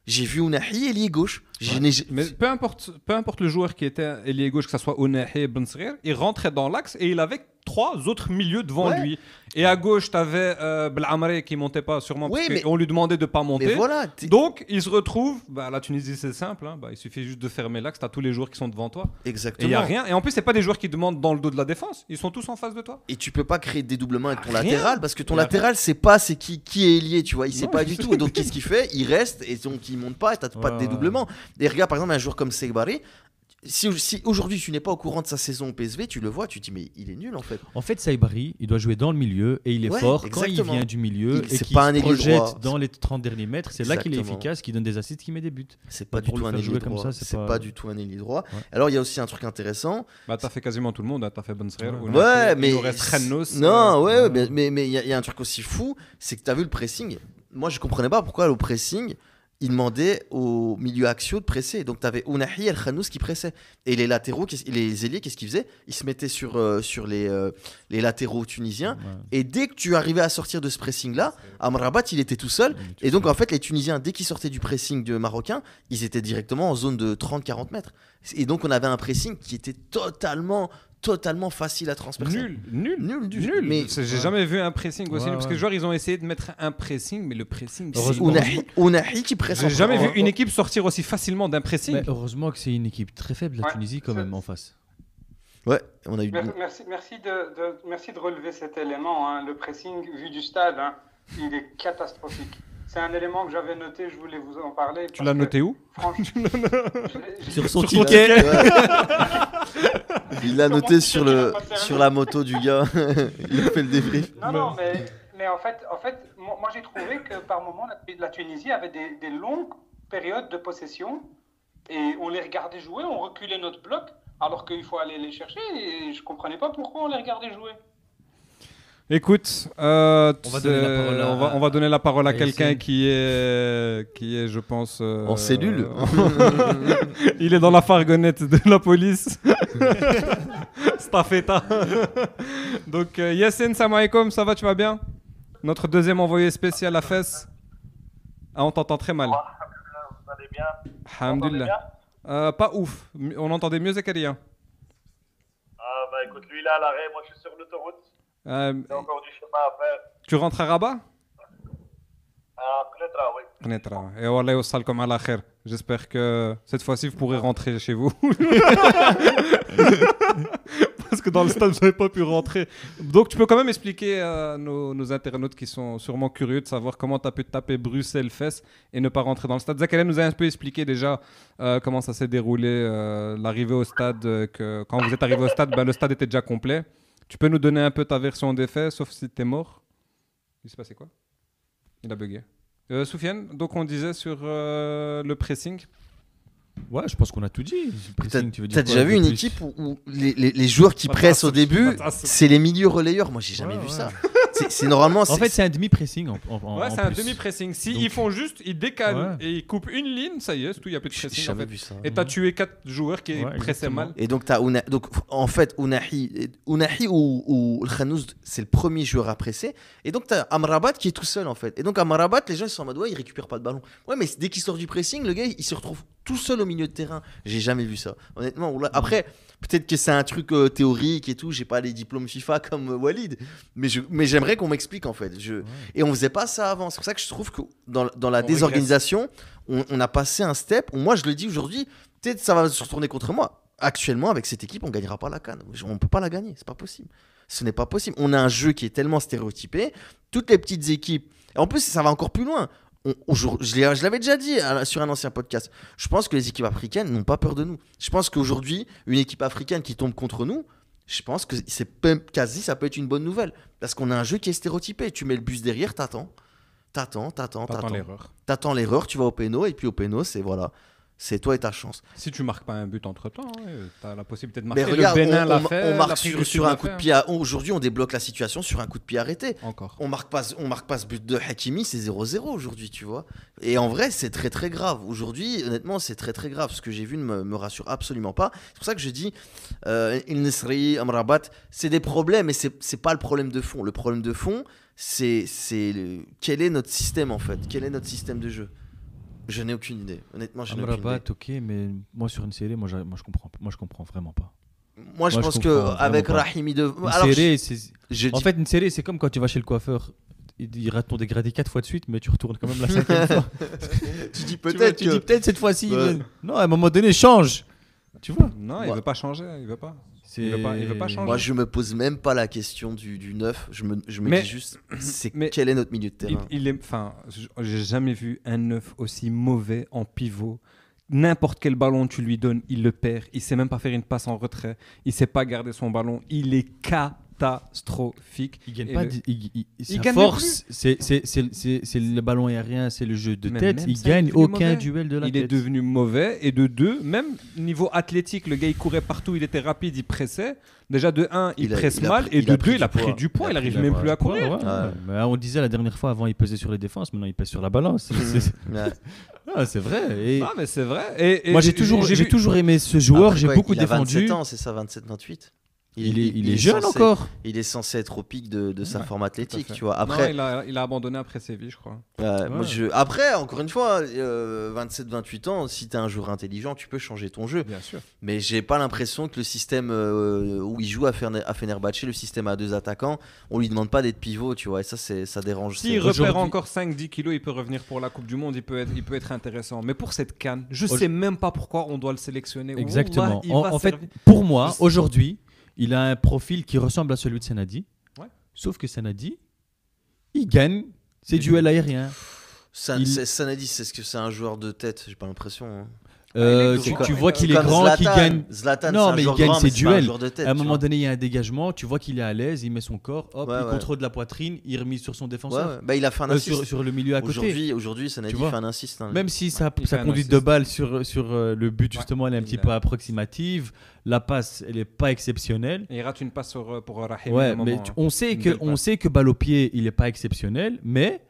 J'ai vu Ounahi ailier gauche. Mais peu importe le joueur qui était ailier gauche, que ce soit Ounahi, Ben Srel, il rentrait dans l'axe et il avait 3 autres milieux devant lui. Et à gauche, tu avais Belhamré qui montait pas sûrement parce qu'on lui demandait de pas monter. Voilà, donc il se retrouve, la Tunisie c'est simple, hein, il suffit juste de fermer l'axe, tu as tous les joueurs qui sont devant toi. Exactement. Et il y a rien. Et en plus, c'est pas des joueurs qui demandent dans le dos de la défense, ils sont tous en face de toi. Et tu peux pas créer des dédoublements avec ton latéral parce que ton latéral c'est qui est ailier, tu vois, il sait pas du tout. Et donc qu'est-ce qu'il fait? Il reste et donc il monte pas et t'as pas de dédoublement. Et regarde par exemple un joueur comme Seybari. Si aujourd'hui tu n'es pas au courant de sa saison au PSV, tu le vois, tu te dis mais il est nul en fait. En fait, Seybari, il doit jouer dans le milieu et il est fort exactement. Quand il vient du milieu et qu'il se projette dans les 30 derniers mètres. C'est là qu'il est efficace, qu'il donne des assists, qu'il met des buts. C'est pas du tout un ailier droit. C'est pas du tout un ailier droit. Alors il y a aussi un truc intéressant. T'as fait quasiment tout le monde, t'as fait Ben Srel. Ouais, mais il nous reste Khennos. Non, mais il y a un truc aussi fou, c'est que t'as vu le pressing. Moi je comprenais pas pourquoi au pressing. Il demandait au milieu axiaux de presser. Donc, tu avais Ounahi et El Khanous qui pressaient. Et les latéraux, les ailiers, qu'est-ce qu'ils faisaient? Ils se mettaient sur les latéraux tunisiens. Et dès que tu arrivais à sortir de ce pressing-là, Amrabat, il était tout seul. Et donc, en fait, les Tunisiens, dès qu'ils sortaient du pressing marocain, ils étaient directement en zone de 30-40 mètres. Et donc, on avait un pressing qui était totalement facile à transpercer. Nul. Mais j'ai jamais vu un pressing aussi nul parce que les joueurs ils ont essayé de mettre un pressing, mais le pressing. Ounahi qui presse. J'ai jamais vu une équipe sortir aussi facilement d'un pressing. Mais heureusement que c'est une équipe très faible, la Tunisie quand même en face. Ouais, on a eu. Merci de relever cet élément. Hein. Le pressing vu du stade, hein, il est catastrophique. C'est un élément que j'avais noté, je voulais vous en parler. Tu l'as noté où? Sur son ticket. Il l'a noté sur la moto du gars. Il a fait le débrief. Non, mais en fait, moi j'ai trouvé que par moment la Tunisie avait des longues périodes de possession et on les regardait jouer, on reculait notre bloc alors qu'il faut aller les chercher et je comprenais pas pourquoi on les regardait jouer. Écoute, va donner la parole on va donner la parole à quelqu'un Yassine. qui est, je pense, En cellule. Il est dans la fargonnette de la police. Stafeta. Donc, Yassine, salam alaikum, ça va, tu vas bien? Notre deuxième envoyé spécial à Fès. Ah, on t'entend très mal. Vous allez bien? Alhamdulillah. Pas ouf. On entendait mieux Zakaria. Ah bah écoute, lui il est à l'arrêt, moi je suis sur l'autoroute. J'ai encore du chemin à faire. Tu rentres à Rabat? À Knetra, oui. Knetra. Et wallah yawsalkom ala khair. J'espère que cette fois-ci vous pourrez rentrer chez vous. Parce que dans le stade vous n'avez pas pu rentrer. Donc tu peux quand même expliquer à nos internautes qui sont sûrement curieux de savoir comment tu as pu taper Bruxelles-Fès et ne pas rentrer dans le stade. Zakaria nous a un peu expliqué déjà comment ça s'est déroulé, l'arrivée au stade. Quand vous êtes arrivé au stade, le stade était déjà complet. Tu peux nous donner un peu ta version des faits, sauf si tu es mort? Il s'est passé quoi? Il a bugué. Soufiane, donc on disait sur le pressing. Ouais, je pense qu'on a tout dit. T'as déjà vu une équipe où les joueurs qui pressent au début, c'est les milieux relayeurs? Moi, j'ai jamais vu ça. C'est normalement. En fait, c'est un demi-pressing. Ouais, c'est un demi-pressing. Si ils font juste, ils décalent et ils coupent une ligne, ça y est, c'est tout, il n'y a plus de pressing. J'ai jamais vu ça. Et t'as tué 4 joueurs qui pressaient mal. Et donc, en fait, Ounahi ou le Khanouz, c'est le premier joueur à presser. Et donc, t'as Amrabat qui est tout seul, en fait. Et donc, Amrabat, les gens ils sont en mode, ouais, il récupère pas de ballon. Ouais, mais dès qu'il sort du pressing, le gars, il se retrouve tout seul au milieu de terrain. J'ai jamais vu ça. Honnêtement, après, peut-être que c'est un truc théorique et tout. J'ai pas les diplômes FIFA comme Walid. Mais j'aimerais qu'on m'explique, en fait. Et on faisait pas ça avant. C'est pour ça que je trouve que dans la désorganisation, on a passé un step où moi, je le dis aujourd'hui, peut-être ça va se retourner contre moi. Actuellement, avec cette équipe, on gagnera pas la CAN. On peut pas la gagner. C'est pas possible. Ce n'est pas possible. On a un jeu qui est tellement stéréotypé. Toutes les petites équipes. Et en plus, ça va encore plus loin. Je l'avais déjà dit sur un ancien podcast. Je pense que les équipes africaines n'ont pas peur de nous. Je pense qu'aujourd'hui, une équipe africaine qui tombe contre nous, je pense que ça peut être une bonne nouvelle. Parce qu'on a un jeu qui est stéréotypé. Tu mets le bus derrière, t'attends l'erreur. T'attends l'erreur, tu vas au péno, et puis au péno, c'est toi et ta chance. Si tu marques pas un but entre temps, tu as la possibilité de marquer. Mais regarde, le Bénin on marque sur un coup de pied. Aujourd'hui, on débloque la situation sur un coup de pied arrêté. Encore. On marque pas ce but de Hakimi, c'est 0-0 aujourd'hui, tu vois. Et en vrai, c'est très très grave. Aujourd'hui, honnêtement, c'est très très grave. Ce que j'ai vu ne me rassure absolument pas. C'est pour ça que je dis, Il Nesri, Amrabat, c'est des problèmes, mais c'est pas le problème de fond. Le problème de fond, c'est quel est notre système en fait. Quel est notre système de jeu? Je n'ai aucune idée. Honnêtement, je n'ai aucune idée. Ok, mais moi sur une série, moi je comprends vraiment pas. Moi, je pense qu'avec Rahimi En fait, une série, c'est comme quand tu vas chez le coiffeur. Il rate ton dégradé 4 fois de suite, mais tu retournes quand même la 5e fois. Tu dis peut-être. Tu dis peut-être cette fois-ci. Non, à un moment donné, change. Tu vois? Non, il veut pas changer. Il veut pas. Il veut pas changer. Moi, je me pose même pas la question du neuf. Je me dis juste, quel est notre milieu de terrain? J'ai jamais vu un neuf aussi mauvais en pivot. N'importe quel ballon tu lui donnes, il le perd. Il sait même pas faire une passe en retrait. Il sait pas garder son ballon. Il est catastrophique. Il gagne pas. Sa force, c'est le ballon aérien, c'est le jeu de tête. Il gagne aucun duel de la tête. Il est devenu mauvais. Et de deux, même niveau athlétique, le gars il courait partout, il était rapide, il pressait. Déjà de 1, il presse mal. Et de 2, il a pris du poids. Il arrive même plus à courir. Mais on disait la dernière fois, avant il pesait sur les défenses, maintenant il pèse sur la balance. C'est vrai. Non, mais c'est vrai. Moi j'ai toujours aimé ce joueur. J'ai beaucoup défendu. Il a 27 ans, c'est ça, 27-28. Il est jeune encore. Il est censé être au pic de sa forme athlétique, tu vois. Après, non, il a abandonné après Séville, je crois. Après, encore une fois, 27-28 ans, si t'es un joueur intelligent, tu peux changer ton jeu. Bien sûr. Mais j'ai pas l'impression que le système où il joue à Fenerbahçe, le système à 2 attaquants, on lui demande pas d'être pivot, tu vois. Et ça dérange. S'il repère encore 5-10 kilos, il peut revenir pour la Coupe du Monde. Il peut être intéressant. Mais pour cette CAN, je sais même pas pourquoi on doit le sélectionner. Exactement. En fait, pour moi, aujourd'hui, il a un profil qui ressemble à celui de Sanadi. Ouais. Sauf que Sanadi, il gagne ses duels aériens. Sanadi, c'est un joueur de tête, j'ai pas l'impression. Tu vois qu'il est grand, qu'il gagne. Zlatan, non, mais il gagne ses duels. Tête, à un moment donné, il y a un dégagement. Tu vois qu'il est à l'aise, il met son corps, hop, il contrôle de la poitrine, il remise sur son défenseur. Bah, il a fait un assist sur le milieu à côté. Aujourd'hui, ça n'a dit fait un assist. Hein, même si sa conduite de balle sur le but, justement, elle est un petit peu approximative. La passe, elle n'est pas exceptionnelle. Et il rate une passe pour Raheem. Ouais, mais on sait que balle au pied, il n'est pas exceptionnel, mais.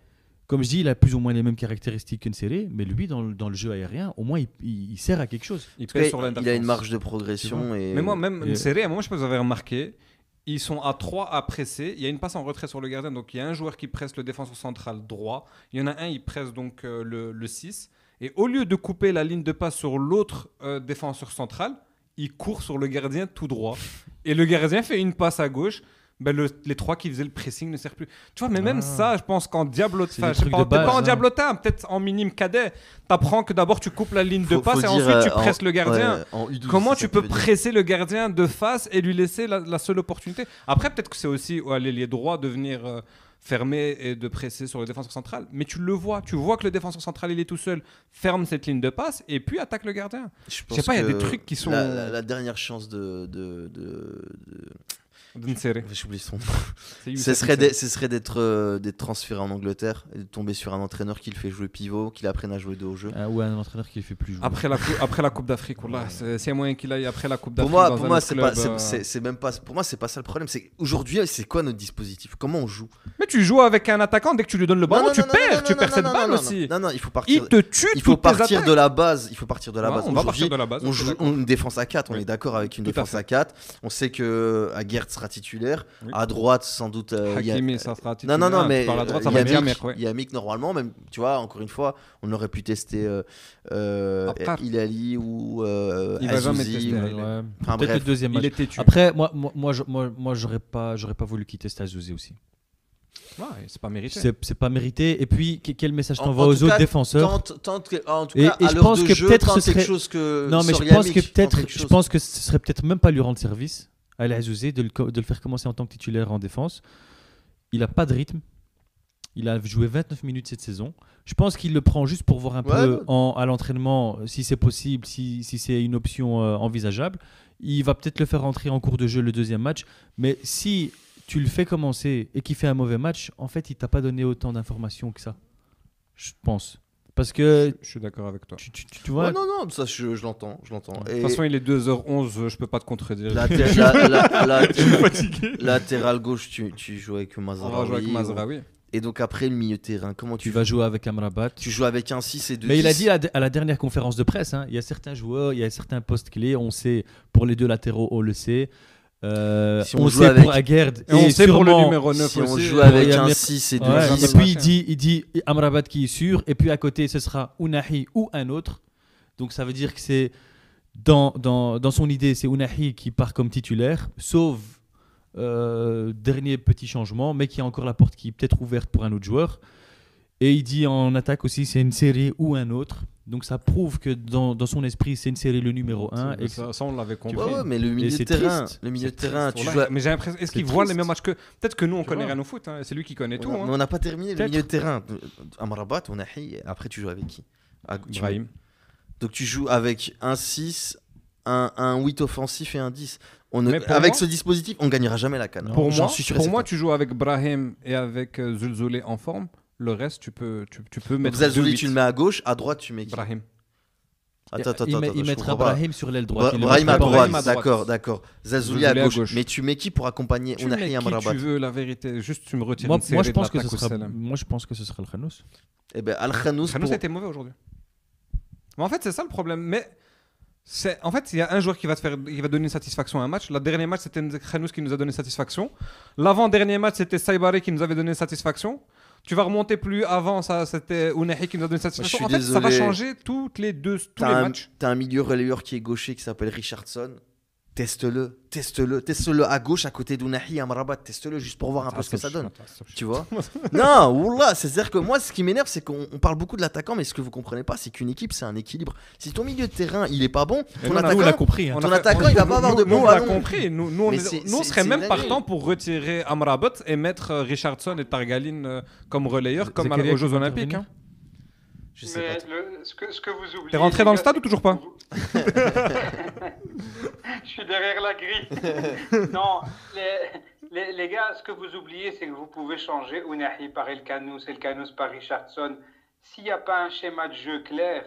Comme je dis, il a plus ou moins les mêmes caractéristiques qu'une série, mais lui, dans le jeu aérien, au moins, il sert à quelque chose. Il a une marge de progression. Mais moi, même une série, à un moment, je sais pas si vous avez remarqué, ils sont à 3 à presser. Il y a une passe en retrait sur le gardien, donc il y a un joueur qui presse le défenseur central droit. Il y en a un, il presse donc le 6. Et au lieu de couper la ligne de passe sur l'autre défenseur central, il court sur le gardien tout droit. Et le gardien fait une passe à gauche. Ben les 3 qui faisaient le pressing ne servent plus. Tu vois, mais même ça, je pense qu'en Diablotin, pas en Diablotin, peut-être en minime cadet, t'apprends que d'abord tu coupes la ligne de passe et ensuite tu presses le gardien. Comment tu peux presser le gardien de face et lui laisser la seule opportunité? Après, peut-être que c'est aussi à l'ailier droit de venir fermer et de presser sur le défenseur central. Mais tu le vois, tu vois que le défenseur central il est tout seul, ferme cette ligne de passe et puis attaque le gardien. Je sais pas, il y a des trucs qui sont... La dernière chance d'une série. J'oublie son nom. Ce serait d'être transféré en Angleterre et de tomber sur un entraîneur qui le fait jouer pivot, qui l'apprenne à jouer de haut jeu. Ou un entraîneur qui le fait plus jouer. Après la Coupe d'Afrique, s'il y a moyen qu'il aille après la Coupe d'Afrique. Pour moi, c'est même pas. Pour moi, c'est pas ça le problème. C'est aujourd'hui, c'est quoi notre dispositif? Comment on joue? Mais tu joues avec un attaquant, dès que tu lui donnes le ballon, tu perds cette balle aussi. Non, il faut partir. Il te tue. Il faut partir de la base. Il faut partir de la base. On va partir de la base. On joue une défense à 4. On est d'accord avec une défense à 4. On sait que Aguerd sera titulaire. À droite, sans doute. Hakimi, ça sera titulaire. Non, mais il y a Mick normalement, même. Tu vois, encore une fois, on aurait pu tester Hilali ou Azouzi. Enfin, peut-être le deuxième match. Après, moi, j'aurais pas voulu quitter Azouzi aussi. Ouais, c'est pas mérité. C'est pas mérité. Et puis, quel message t'envoies aux autres défenseurs? En tout cas, je pense que peut-être ce serait. Non, mais je pense que ce serait peut-être même pas lui rendre service à Azouzi de le faire commencer en tant que titulaire en défense. Il a pas de rythme. Il a joué 29 minutes cette saison. Je pense qu'il le prend juste pour voir un peu à l'entraînement si c'est possible, si c'est une option envisageable. Il va peut-être le faire rentrer en cours de jeu le deuxième match. Mais si tu le fais commencer et qu'il fait un mauvais match, en fait, il t'a pas donné autant d'informations que ça. Je pense. Parce que je suis d'accord avec toi. Tu vois non, ça je l'entends. De toute façon, il est 2h11, je peux pas te contredire. Latéral gauche, tu joues avec Mazraoui. On va jouer avec Mazraoui. Et donc après le milieu de terrain, comment tu vas jouer avec Amrabat? Tu joues avec un 6 et 2. Mais il a dit à la dernière conférence de presse, il y a certains joueurs, il y a certains postes clés, on sait pour les deux latéraux, on le sait. Si on sait pour Aguerd et on sait pour le numéro 9 si aussi. On joue avec un 6 et 2. Et puis il dit Amrabat qui est sûr, et puis à côté ce sera Ounahi ou un autre. Donc ça veut dire que c'est dans son idée, c'est Ounahi qui part comme titulaire, sauf dernier petit changement, mais qui a encore la porte qui est peut-être ouverte pour un autre joueur. Et il dit en attaque aussi, c'est une série ou un autre. Donc ça prouve que dans son esprit, c'est une série le numéro 1. Et ça, on l'avait compris. Ouais, mais le milieu de terrain, tu joues. Mais j'ai l'impression, est-ce qu'il voit les mêmes matchs que. Peut-être que nous, on connaît rien au foot. C'est lui qui connaît tout. Mais on n'a pas terminé le milieu de terrain. Amrabat, Ounahi, après tu joues avec qui? Brahim. Donc tu joues avec un 6, un 8 offensif et un 10. Avec ce dispositif, on ne gagnera jamais la CAN. Pour moi, tu joues avec Brahim et avec Zulzoulé en forme. Le reste, tu peux mettre. Zazouli, tu le mets à gauche, à droite, tu mets qui? Brahim. Attends, il mettra Brahim sur l'aile droite. Brahim à droite, d'accord. Zazouli à gauche. Mais tu mets qui pour accompagner Ounahi Amrabat? Tu veux la vérité? Juste, tu me retires. Moi, je pense que ce sera le Khanous. Eh ben, Al-Khanous. Khanous a été mauvais aujourd'hui. Mais en fait, c'est ça le problème. Mais en fait, il y a un joueur qui va donner une satisfaction à un match. Le dernier match, c'était Khanous qui nous a donné satisfaction. L'avant-dernier match, c'était Saibari qui nous avait donné satisfaction. Tu vas remonter plus avant, ça c'était Ounahi qui nous a donné satisfaction. En fait, ça va changer tous les matchs. T'as un milieu relayeur qui est gaucher qui s'appelle Richardson. Teste-le à gauche à côté d'Ounahi Amrabat. Teste-le juste pour voir un peu ce que ça donne. Tu vois? Non, oula, c'est-à-dire que moi, ce qui m'énerve, c'est qu'on parle beaucoup de l'attaquant, mais ce que vous comprenez pas, c'est qu'une équipe, c'est un équilibre. Si ton milieu de terrain, il est pas bon, ton attaquant, il va pas avoir de bon ballon. Nous, on l'a compris. Nous, on serait même partant pour retirer Amrabat et mettre Richardson et Targaline comme relayeurs, comme aux Jeux Olympiques. Je sais Mais pas. ce que vous oubliez. T'es rentré dans le stade ou toujours pas? Je suis derrière la grille. Non, les gars, ce que vous oubliez, c'est que vous pouvez changer Ounahi par El Kanous par Richardson. S'il n'y a pas un schéma de jeu clair,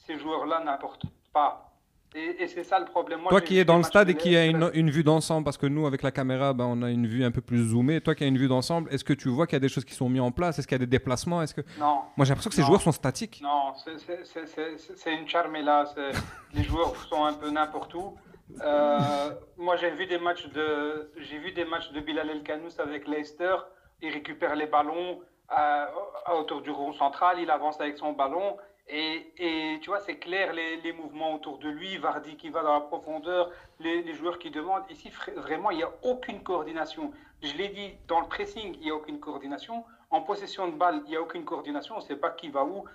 ces joueurs-là n'apportent pas. Et c'est ça le problème. Moi, toi qui es dans le stade et qui a une vue d'ensemble, parce que nous, avec la caméra, on a une vue un peu plus zoomée. Toi qui as une vue d'ensemble, est-ce que tu vois qu'il y a des choses qui sont mises en place? Est-ce qu'il y a des déplacements? Non. Moi, j'ai l'impression que ces joueurs sont statiques. Non, c'est une charmella. Les joueurs sont un peu n'importe où. Moi, j'ai vu des matchs de Bilal El Kanous avec Leicester. Il récupère les ballons autour du rond central. Il avance avec son ballon. Et tu vois, c'est clair, les mouvements autour de lui, Vardy qui va dans la profondeur, les joueurs qui demandent. Ici, vraiment, il n'y a aucune coordination. Je l'ai dit, dans le pressing, il n'y a aucune coordination. En possession de balle, il n'y a aucune coordination. On ne sait pas qui va où.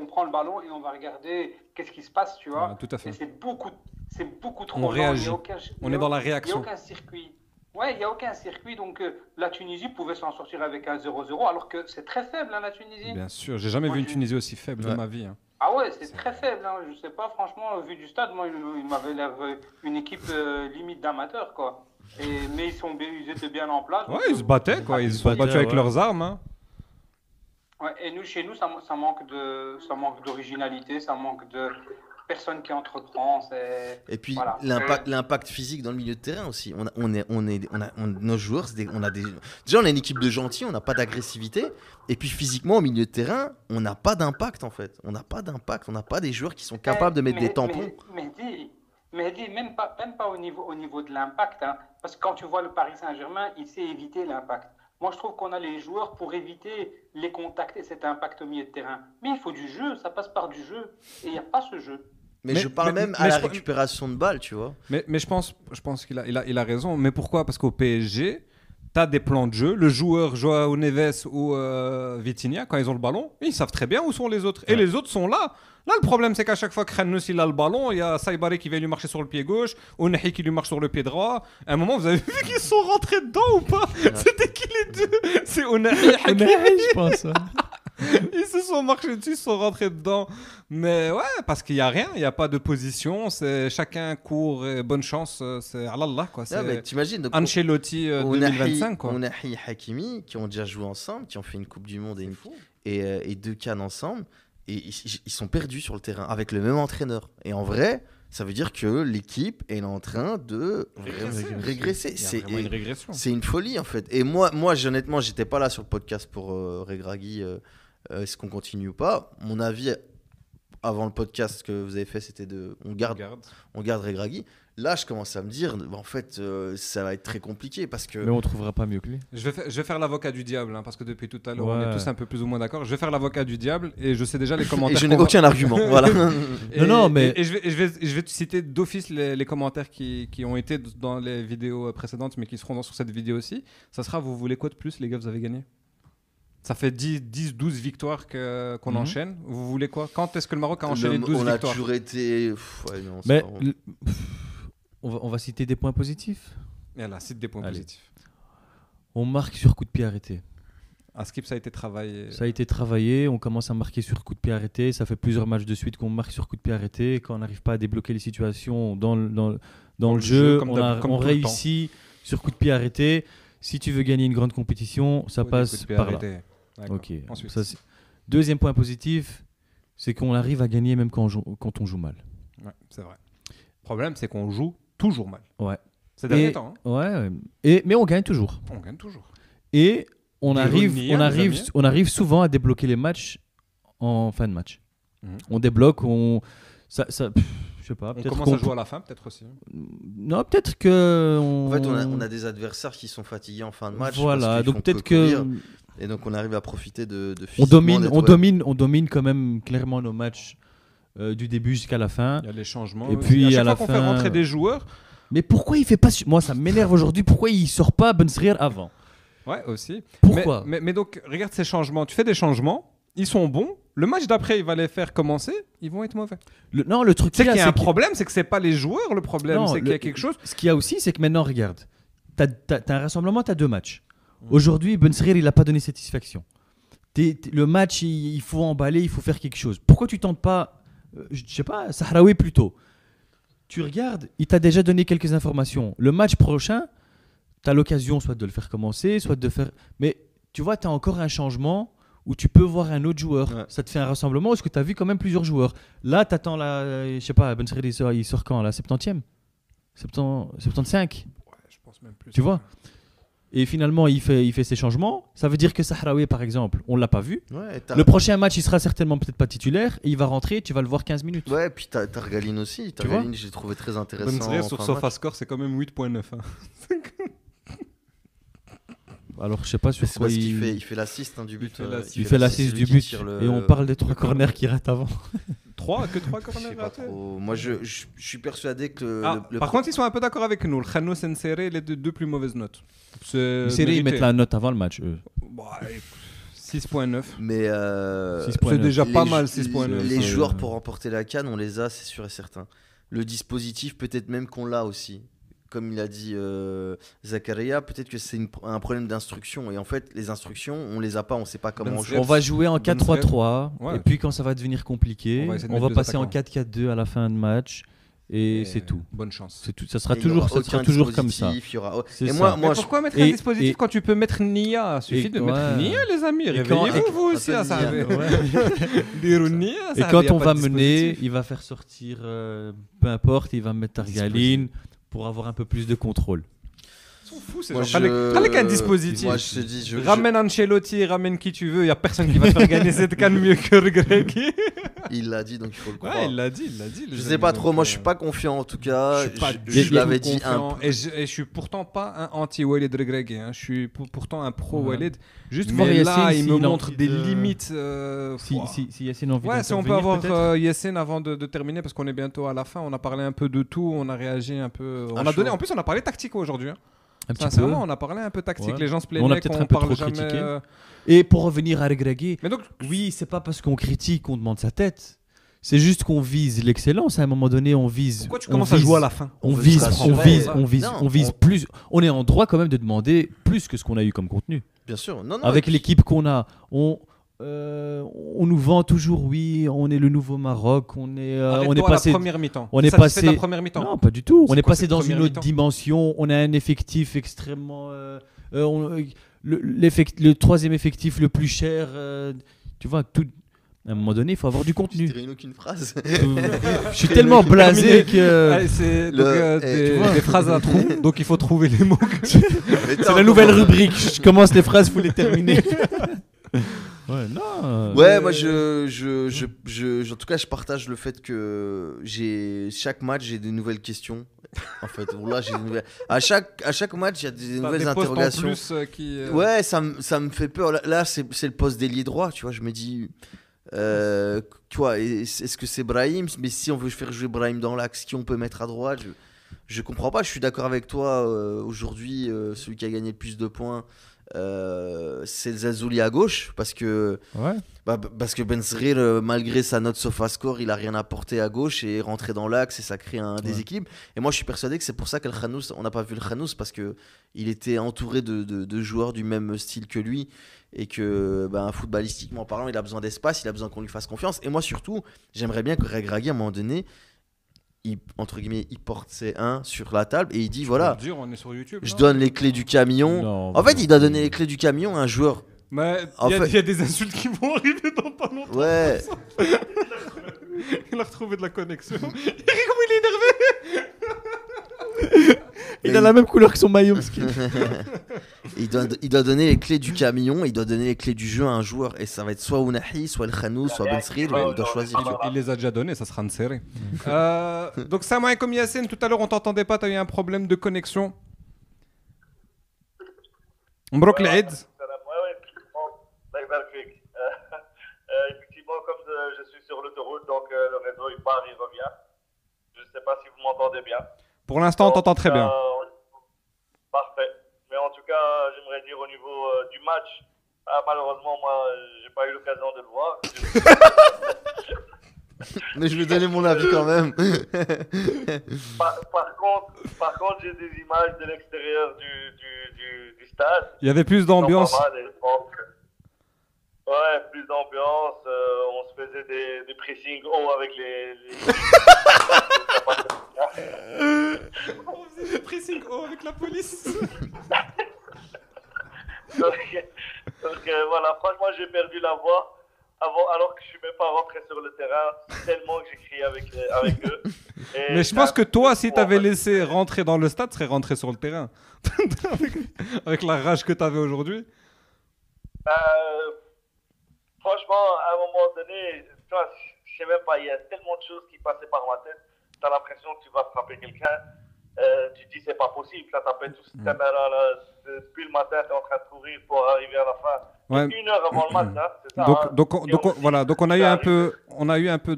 On prend le ballon et on va regarder qu'est-ce qui se passe, tu vois. Ouais, tout à fait. Et c'est beaucoup trop on réagit. On est dans la réaction. Il n'y a aucun circuit. Ouais, il n'y a aucun circuit, donc la Tunisie pouvait s'en sortir avec un 0-0, alors que c'est très faible, la Tunisie. Bien sûr, j'ai jamais vu une Tunisie aussi faible de ma vie. Ah ouais, c'est très faible, je sais pas, franchement, vu du stade, moi, il m'avait l'air une équipe limite d'amateurs, quoi. Mais ils étaient bien en place. Ouais, ils se battaient, quoi, ils se sont battus avec leurs armes. Ouais, et chez nous, ça manque d'originalité, ça manque de personne qui entreprend. Et puis voilà. l'impact physique dans le milieu de terrain aussi. Nos joueurs, déjà on a une équipe de gentils, on n'a pas d'agressivité. Et puis physiquement au milieu de terrain, on n'a pas d'impact en fait. On n'a pas d'impact, on n'a pas des joueurs qui sont capables de mettre des tampons. Mais même pas au niveau de l'impact, hein, parce que quand tu vois le Paris Saint-Germain, il sait éviter l'impact. Moi, je trouve qu'on a les joueurs pour éviter les contacts et cet impact au milieu de terrain. Mais il faut du jeu, ça passe par du jeu. Et il n'y a pas ce jeu. Mais je parle même à la récupération de balles, tu vois. Mais je pense qu'il a raison. Mais pourquoi? Parce qu'au PSG, tu as des plans de jeu. Le joueur Joao Neves ou Vitinha, quand ils ont le ballon, ils savent très bien où sont les autres. Et les autres sont là. Là, le problème, c'est qu'à chaque fois que Khanous il a le ballon, il y a Saibari qui vient lui marcher sur le pied gauche, Ounahi qui lui marche sur le pied droit. À un moment, vous avez vu qu'ils sont rentrés dedans ou pas? C'était qui les deux? C'est Ounahi, je pense. Ils se sont marchés dessus, ils sont rentrés dedans. Mais ouais, parce qu'il n'y a rien, il n'y a pas de position. C'est chacun court et bonne chance. C'est Allah, quoi. C'est t'imagines, Ancelotti 2025, quoi. Ounahi et Hakimi qui ont déjà joué ensemble, qui ont fait une Coupe du Monde et 2 CAN ensemble. Et ils sont perdus sur le terrain avec le même entraîneur. Et en vrai, ça veut dire que l'équipe est en train de régresser. C'est une régression. C'est une folie en fait. Et moi honnêtement, j'étais pas là sur le podcast pour Regragui. Est-ce qu'on continue ou pas? Mon avis avant le podcast que vous avez fait, c'était on garde Regragui. Là, je commence à me dire, en fait, ça va être très compliqué parce que. Mais on trouvera pas mieux que lui. Je vais faire l'avocat du diable, parce que depuis tout à l'heure, on est tous un peu plus ou moins d'accord. Je vais faire l'avocat du diable et je sais déjà les commentaires. Et je n'ai aucun argument, voilà. Et je vais te citer d'office les commentaires qui ont été dans les vidéos précédentes, mais qui seront sur cette vidéo aussi. Ça sera, vous voulez quoi de plus, les gars, vous avez gagné? Ça fait 10, 12 victoires qu'on enchaîne. Vous voulez quoi? Quand est-ce que le Maroc a enchaîné 12 victoires? On a toujours été. On va citer des points positifs. Et là, cite des points positifs. On marque sur coup de pied arrêté. À Skip, ça a été travaillé. Ça a été travaillé. On commence à marquer sur coup de pied arrêté. Ça fait plusieurs matchs de suite qu'on marque sur coup de pied arrêté. Quand on n'arrive pas à débloquer les situations dans le jeu, on réussit sur coup de pied arrêté. Si tu veux gagner une grande compétition, ça passe par là. Ok. Deuxième point positif, c'est qu'on arrive à gagner même quand on joue mal. Ouais, c'est vrai. Le problème, c'est qu'on joue toujours mal. Ouais. C'est dernier temps. Ouais. Mais on gagne toujours. On gagne toujours. Et on arrive souvent à débloquer les matchs en fin de match. On débloque, je sais pas. On commence à jouer à la fin, peut-être aussi. Non, peut-être que. En fait, on a des adversaires qui sont fatigués en fin de match. Voilà, donc peut-être que. Et donc on arrive à profiter de on domine quand même clairement nos matchs du début jusqu'à la fin. Il y a les changements. Et puis à la fin, qu'on fait rentrer des joueurs. Mais pourquoi il fait pas? Moi, ça m'énerve aujourd'hui. Pourquoi il sort pas Bensrir avant? Ouais, aussi. Pourquoi? Mais donc, regarde ces changements. Tu fais des changements, ils sont bons. Le match d'après, il va les faire commencer, ils vont être mauvais. Le truc c'est qu'il y a un problème, c'est que c'est pas les joueurs le problème, c'est qu'il y a quelque chose. Ce qu'il y a aussi, c'est que maintenant, regarde, t'as un rassemblement, t'as 2 matchs. Aujourd'hui, Bensrir, il a pas donné satisfaction. Le match, il faut emballer, il faut faire quelque chose. Pourquoi tu tentes pas, je sais pas, Sahraoui plutôt? Tu regardes, il t'a déjà donné quelques informations. Le match prochain, tu as l'occasion soit de le faire commencer, soit de faire... Mais tu vois, tu as encore un changement où tu peux voir un autre joueur. Ouais. Ça te fait un rassemblement où est-ce que tu as vu quand même plusieurs joueurs. Là, tu attends je sais pas, Ben Sredi, il sort quand? La 70e 75? Ouais, je pense même plus. Tu vois? Et finalement, il fait ses changements. Ça veut dire que Sahraoui, par exemple, on ne l'a pas vu. Ouais, le prochain match, il sera certainement peut-être pas titulaire. Et il va rentrer, tu vas le voir 15 minutes. Ouais, et puis Targaline aussi. Targaline, j'ai trouvé très intéressant. Benzria sur SofaScore, c'est quand même 8.9. Hein. Alors, je sais pas sur quoi il fait l'assist du but. Il fait l'assist du but. Et on parle des 3 corners qui ratent avant. 3 corners ratés. Moi, je suis persuadé que. Par contre, ils sont un peu d'accord avec nous. Le Khanou Sensere, les deux plus mauvaises notes. Série, ils mettent la note avant le match, eux. 6.9. Mais 6.9. C'est déjà pas mal, 6.9. Les joueurs pour remporter la CAN, on les a, c'est sûr et certain. Le dispositif, peut-être même qu'on l'a aussi. Comme il a dit Zakaria, peut-être que c'est un problème d'instruction. Et en fait, les instructions, on les a pas, on sait pas comment jouer. On va jouer en 4-3-3. Ouais. Et puis quand ça va devenir compliqué, on va passer en 4-4-2 à la fin de match. Et c'est tout. Bonne chance. C'est tout. Ça sera toujours comme ça. Pourquoi mettre un dispositif quand tu peux mettre Nia? Il suffit de mettre Nia, les amis. Réveillez-vous, vous aussi. Et quand on va mener, il va faire sortir, peu importe, il va mettre Targaline pour avoir un peu plus de contrôle. Ils sont fous, ces gens. Avec un dispositif. Moi, je te dis, ramène Ancelotti, ramène qui tu veux. Il n'y a personne qui va te faire gagner cette canne mieux que Regragui. Il l'a dit, donc il faut le croire. Ouais, il l'a dit. Je sais pas trop. Moi, je suis pas confiant en tout cas. Je l'avais dit et je suis pourtant pas un anti-Walid Regragui. Je suis pourtant un pro-Walid. Juste mais là, il me montre des limites. Si Yassine a envie d'intervenir, si on peut avoir Yassine avant de terminer, parce qu'on est bientôt à la fin. On a parlé un peu de tout. On a réagi un peu. En plus, on a parlé tactique aujourd'hui. Sincèrement, on a parlé un peu tactique. Les gens se plaignaient qu'on parle jamais. Et pour revenir à Regragui, oui, c'est pas parce qu'on critique qu'on demande sa tête. C'est juste qu'on vise l'excellence. À un moment donné, on vise. Pourquoi tu commences à jouer à la fin? On vise plus. On est en droit quand même de demander plus que ce qu'on a eu comme contenu. Bien sûr. Avec l'équipe qu'on a, on nous vend toujours, oui, on est le nouveau Maroc, on est passé la première mi-temps. On est passé la première mi-temps. Non, pas du tout. On est passé dans une autre dimension. On a un effectif extrêmement. Le troisième effectif le plus cher. Tu vois, tout. À un moment donné, il faut avoir du contenu. Je dirais aucune phrase. Je suis tellement blasé que. C'est des phrases à trous, donc il faut trouver les mots. C'est la nouvelle rubrique. Je commence les phrases, il faut les terminer. Ouais, non. Ouais, moi en tout cas, je partage le fait que chaque match, j'ai des nouvelles questions. En fait, là, j'ai des nouvelles. À chaque match, il y a des nouvelles interrogations. En plus, Ouais, ça me fait peur. Là, c'est le poste d'ailier droit, tu vois. Je me dis, tu vois, est-ce que c'est Brahim? Mais si on veut faire jouer Brahim dans l'axe, qui on peut mettre à droite? Je comprends pas. Je suis d'accord avec toi. Aujourd'hui, celui qui a gagné le plus de points. C'est le Zazouli à gauche parce que Ben Srir, malgré sa note SofaScore, il a rien apporté à gauche et est rentré dans l'axe et ça crée un déséquilibre. Et moi je suis persuadé que c'est pour ça que le Khanous, on n'a pas vu le Khanous parce que il était entouré de joueurs du même style que lui et que footballistiquement parlant, il a besoin d'espace, il a besoin qu'on lui fasse confiance. Et moi surtout, j'aimerais bien que Regragui à un moment donné, il porte ses 1 sur la table et il dit voilà, on est sur YouTube, je donne les clés du camion. Non, en fait, il doit donner les clés du camion à un joueur. Mais il y a des insultes qui vont arriver dans pas longtemps. Ouais. Il a retrouvé de la connexion. Comment il est énervé. Il a la même couleur que son maillot. il doit donner les clés du camion, il doit donner les clés du jeu à un joueur. Et ça va être soit Ounahi, soit El Khanous, soit Ben Srir. Il doit choisir. Il les a déjà donnés, ça sera un serré. Donc, salam alaikum Yassine. Tout à l'heure, on t'entendait pas, tu as eu un problème de connexion. Mbrouk l'Aïd. Effectivement, comme je suis sur l'autoroute, donc le réseau il part, il revient. Je ne sais pas si vous m'entendez bien. Pour l'instant, on t'entend très bien. Parfait. Mais en tout cas, j'aimerais dire au niveau du match, malheureusement, moi, j'ai pas eu l'occasion de le voir. Mais je vais donner mon avis quand même. Par contre, j'ai des images de l'extérieur du stade. Il y avait plus d'ambiance. Ouais, Ouais, plus d'ambiance. On se faisait des pressings hauts avec les... On faisait des pressings haut avec la police. donc voilà, franchement, j'ai perdu la voix alors que je suis même pas rentré sur le terrain, tellement que j'ai crié avec eux. Et mais je pense que toi, si t'avais laissé rentrer dans le stade, tu serais rentré sur le terrain. avec la rage que t'avais aujourd'hui. Franchement, à un moment donné, tu vois, je sais même pas, il y a tellement de choses qui passaient par ma tête. T'as l'impression que tu vas frapper quelqu'un. Tu te dis c'est pas possible, là t'as fait tout ce caméra là, depuis le matin t'es en train de courir pour arriver à la fin. Ouais. 1 heure avant le match, hein, c'est ça. Donc on a eu un peu,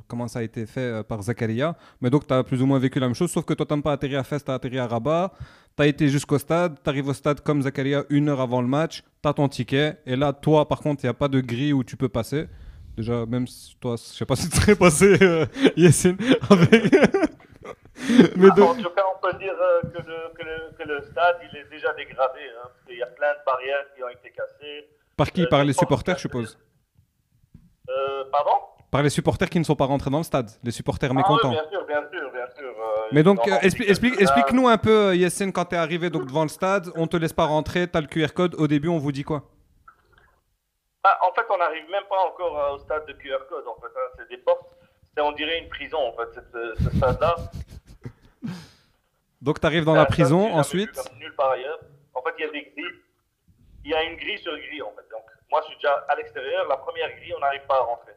comment ça a été fait par Zakaria. Mais donc t'as plus ou moins vécu la même chose, sauf que toi t'as pas atterri à Fès, t'as atterri à Rabat, t'as été jusqu'au stade, t'arrives au stade comme Zakaria 1 heure avant le match, t'as ton ticket, et là toi par contre il y a pas de grille où tu peux passer. Déjà, même si toi, je sais pas si tu serais passé, Yassine, avec... Mais en tout cas, on peut dire que le stade, il est déjà dégradé, hein, parce qu'il y a plein de barrières qui ont été cassées. Par qui? Par les supporters, je suppose. Pardon? Par les supporters qui ne sont pas rentrés dans le stade, les supporters mécontents. Oui, bien sûr. Mais donc, explique-nous un peu, Yassine, quand tu es arrivé donc, devant le stade, on te laisse pas rentrer, tu as le QR code, au début, on vous dit quoi? En fait, on n'arrive même pas encore au stade de QR code, en fait. Hein. C'est des portes. On dirait une prison, en fait, ce stade-là. Donc, tu arrives dans la prison, ensuite comme nulle part ailleurs. En fait, il y a des grilles. Il y a une grille sur grille, en fait. Donc, moi, je suis déjà à l'extérieur. La première grille, on n'arrive pas à rentrer.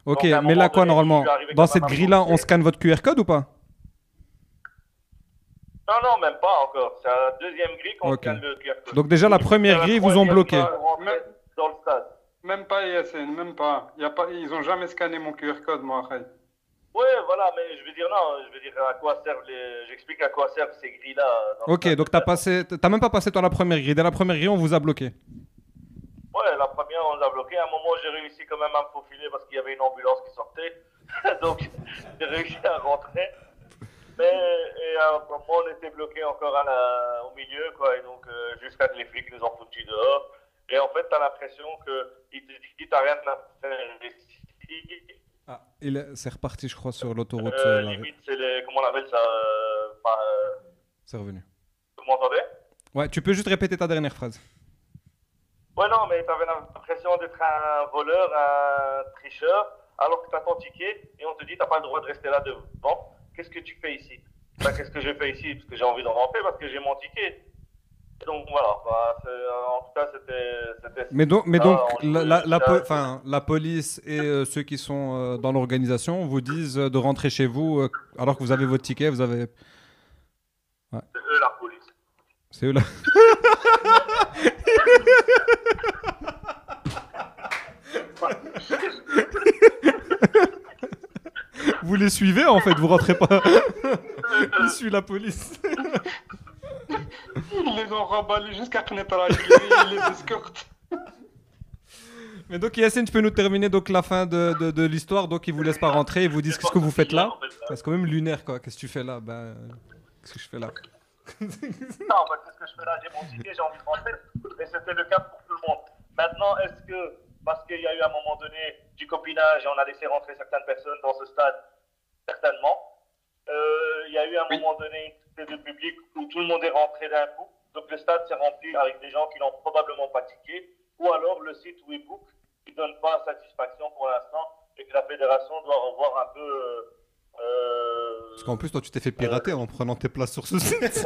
Ok, donc, mais là, quoi, normalement? Dans cette grille-là, on scanne votre QR code ou pas? Non, même pas encore. C'est à la deuxième grille qu'on scanne le QR code. Donc, déjà, la première grille, vous ont bloqué. Dans le stade. Même pas Yassine, même pas. Ils ont jamais scanné mon QR code, moi, après. Oui, voilà, mais je veux dire, à quoi servent j'explique à quoi servent ces grilles-là. Ok, donc t'as même pas passé toi la première grille. Dès la première grille, on vous a bloqué. Ouais, la première, on nous a bloqué. À un moment, j'ai réussi quand même à me faufiler parce qu'il y avait une ambulance qui sortait. Donc, j'ai réussi à rentrer. Et à un moment, on était bloqué encore au milieu, quoi. Et donc, jusqu'à que les flics nous ont foutus dehors. Et en fait, t'as l'impression qu'ils te disent t'as rien à faire ici. Ah, c'est reparti, je crois, sur l'autoroute. Limite, c'est comment on appelle ça C'est revenu. Vous m'entendez? Ouais, tu peux juste répéter ta dernière phrase. Ouais, non, mais t'avais l'impression d'être un voleur, un tricheur, alors que t'as ton ticket et on te dit t'as pas le droit de rester là devant. Qu'est-ce que tu fais ici? Qu'est-ce que je fais ici? Parce que j'ai envie d'en rentrer, parce que j'ai mon ticket. Donc voilà, en tout cas c'était mais donc la police et ceux qui sont dans l'organisation vous disent de rentrer chez vous alors que vous avez votre ticket, vous avez... Ouais. C'est eux la police. C'est eux la... Vous les suivez en fait, vous rentrez pas. Ils suivent la police. Ils les ont remballés jusqu'à Knetra, ils les escortent. Mais donc Yassine, tu peux nous terminer donc la fin de l'histoire. Donc ils vous laissent pas rentrer, ils vous disent qu'est-ce que vous faites là. C'est quand même lunaire quoi. Qu'est-ce que tu fais là? Qu'est-ce que je fais là? Non, qu'est-ce que je fais là? J'ai mon ticket, j'ai envie de rentrer. Et c'était le cas pour tout le monde. Maintenant, est-ce que parce qu'il y a eu à un moment donné du copinage et on a laissé rentrer certaines personnes dans ce stade? Certainement. Il y a eu à un moment donné de public où tout le monde est rentré d'un coup. Donc le stade s'est rempli avec des gens qui n'ont probablement pas ticket. Ou alors le site Webook qui ne donne pas satisfaction pour l'instant et que la fédération doit revoir un peu... Parce qu'en plus, toi, tu t'es fait pirater en prenant tes places sur ce site.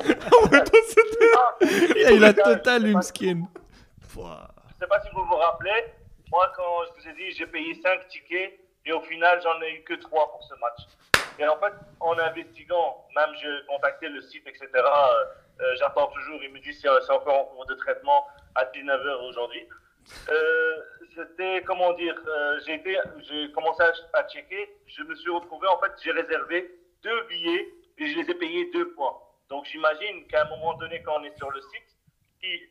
Il a total une skin. Je ne sais pas si vous vous rappelez, moi quand je vous ai dit j'ai payé 5 tickets et au final j'en ai eu que 3 pour ce match. Et en fait, en investiguant, même j'ai contacté le site, etc. J'attends toujours, il me dit c'est encore en cours de traitement à 19h aujourd'hui. C'était, comment dire, j'ai commencé à checker, je me suis retrouvé, en fait, j'ai réservé 2 billets et je les ai payés 2 fois. Donc j'imagine qu'à un moment donné, quand on est sur le site, si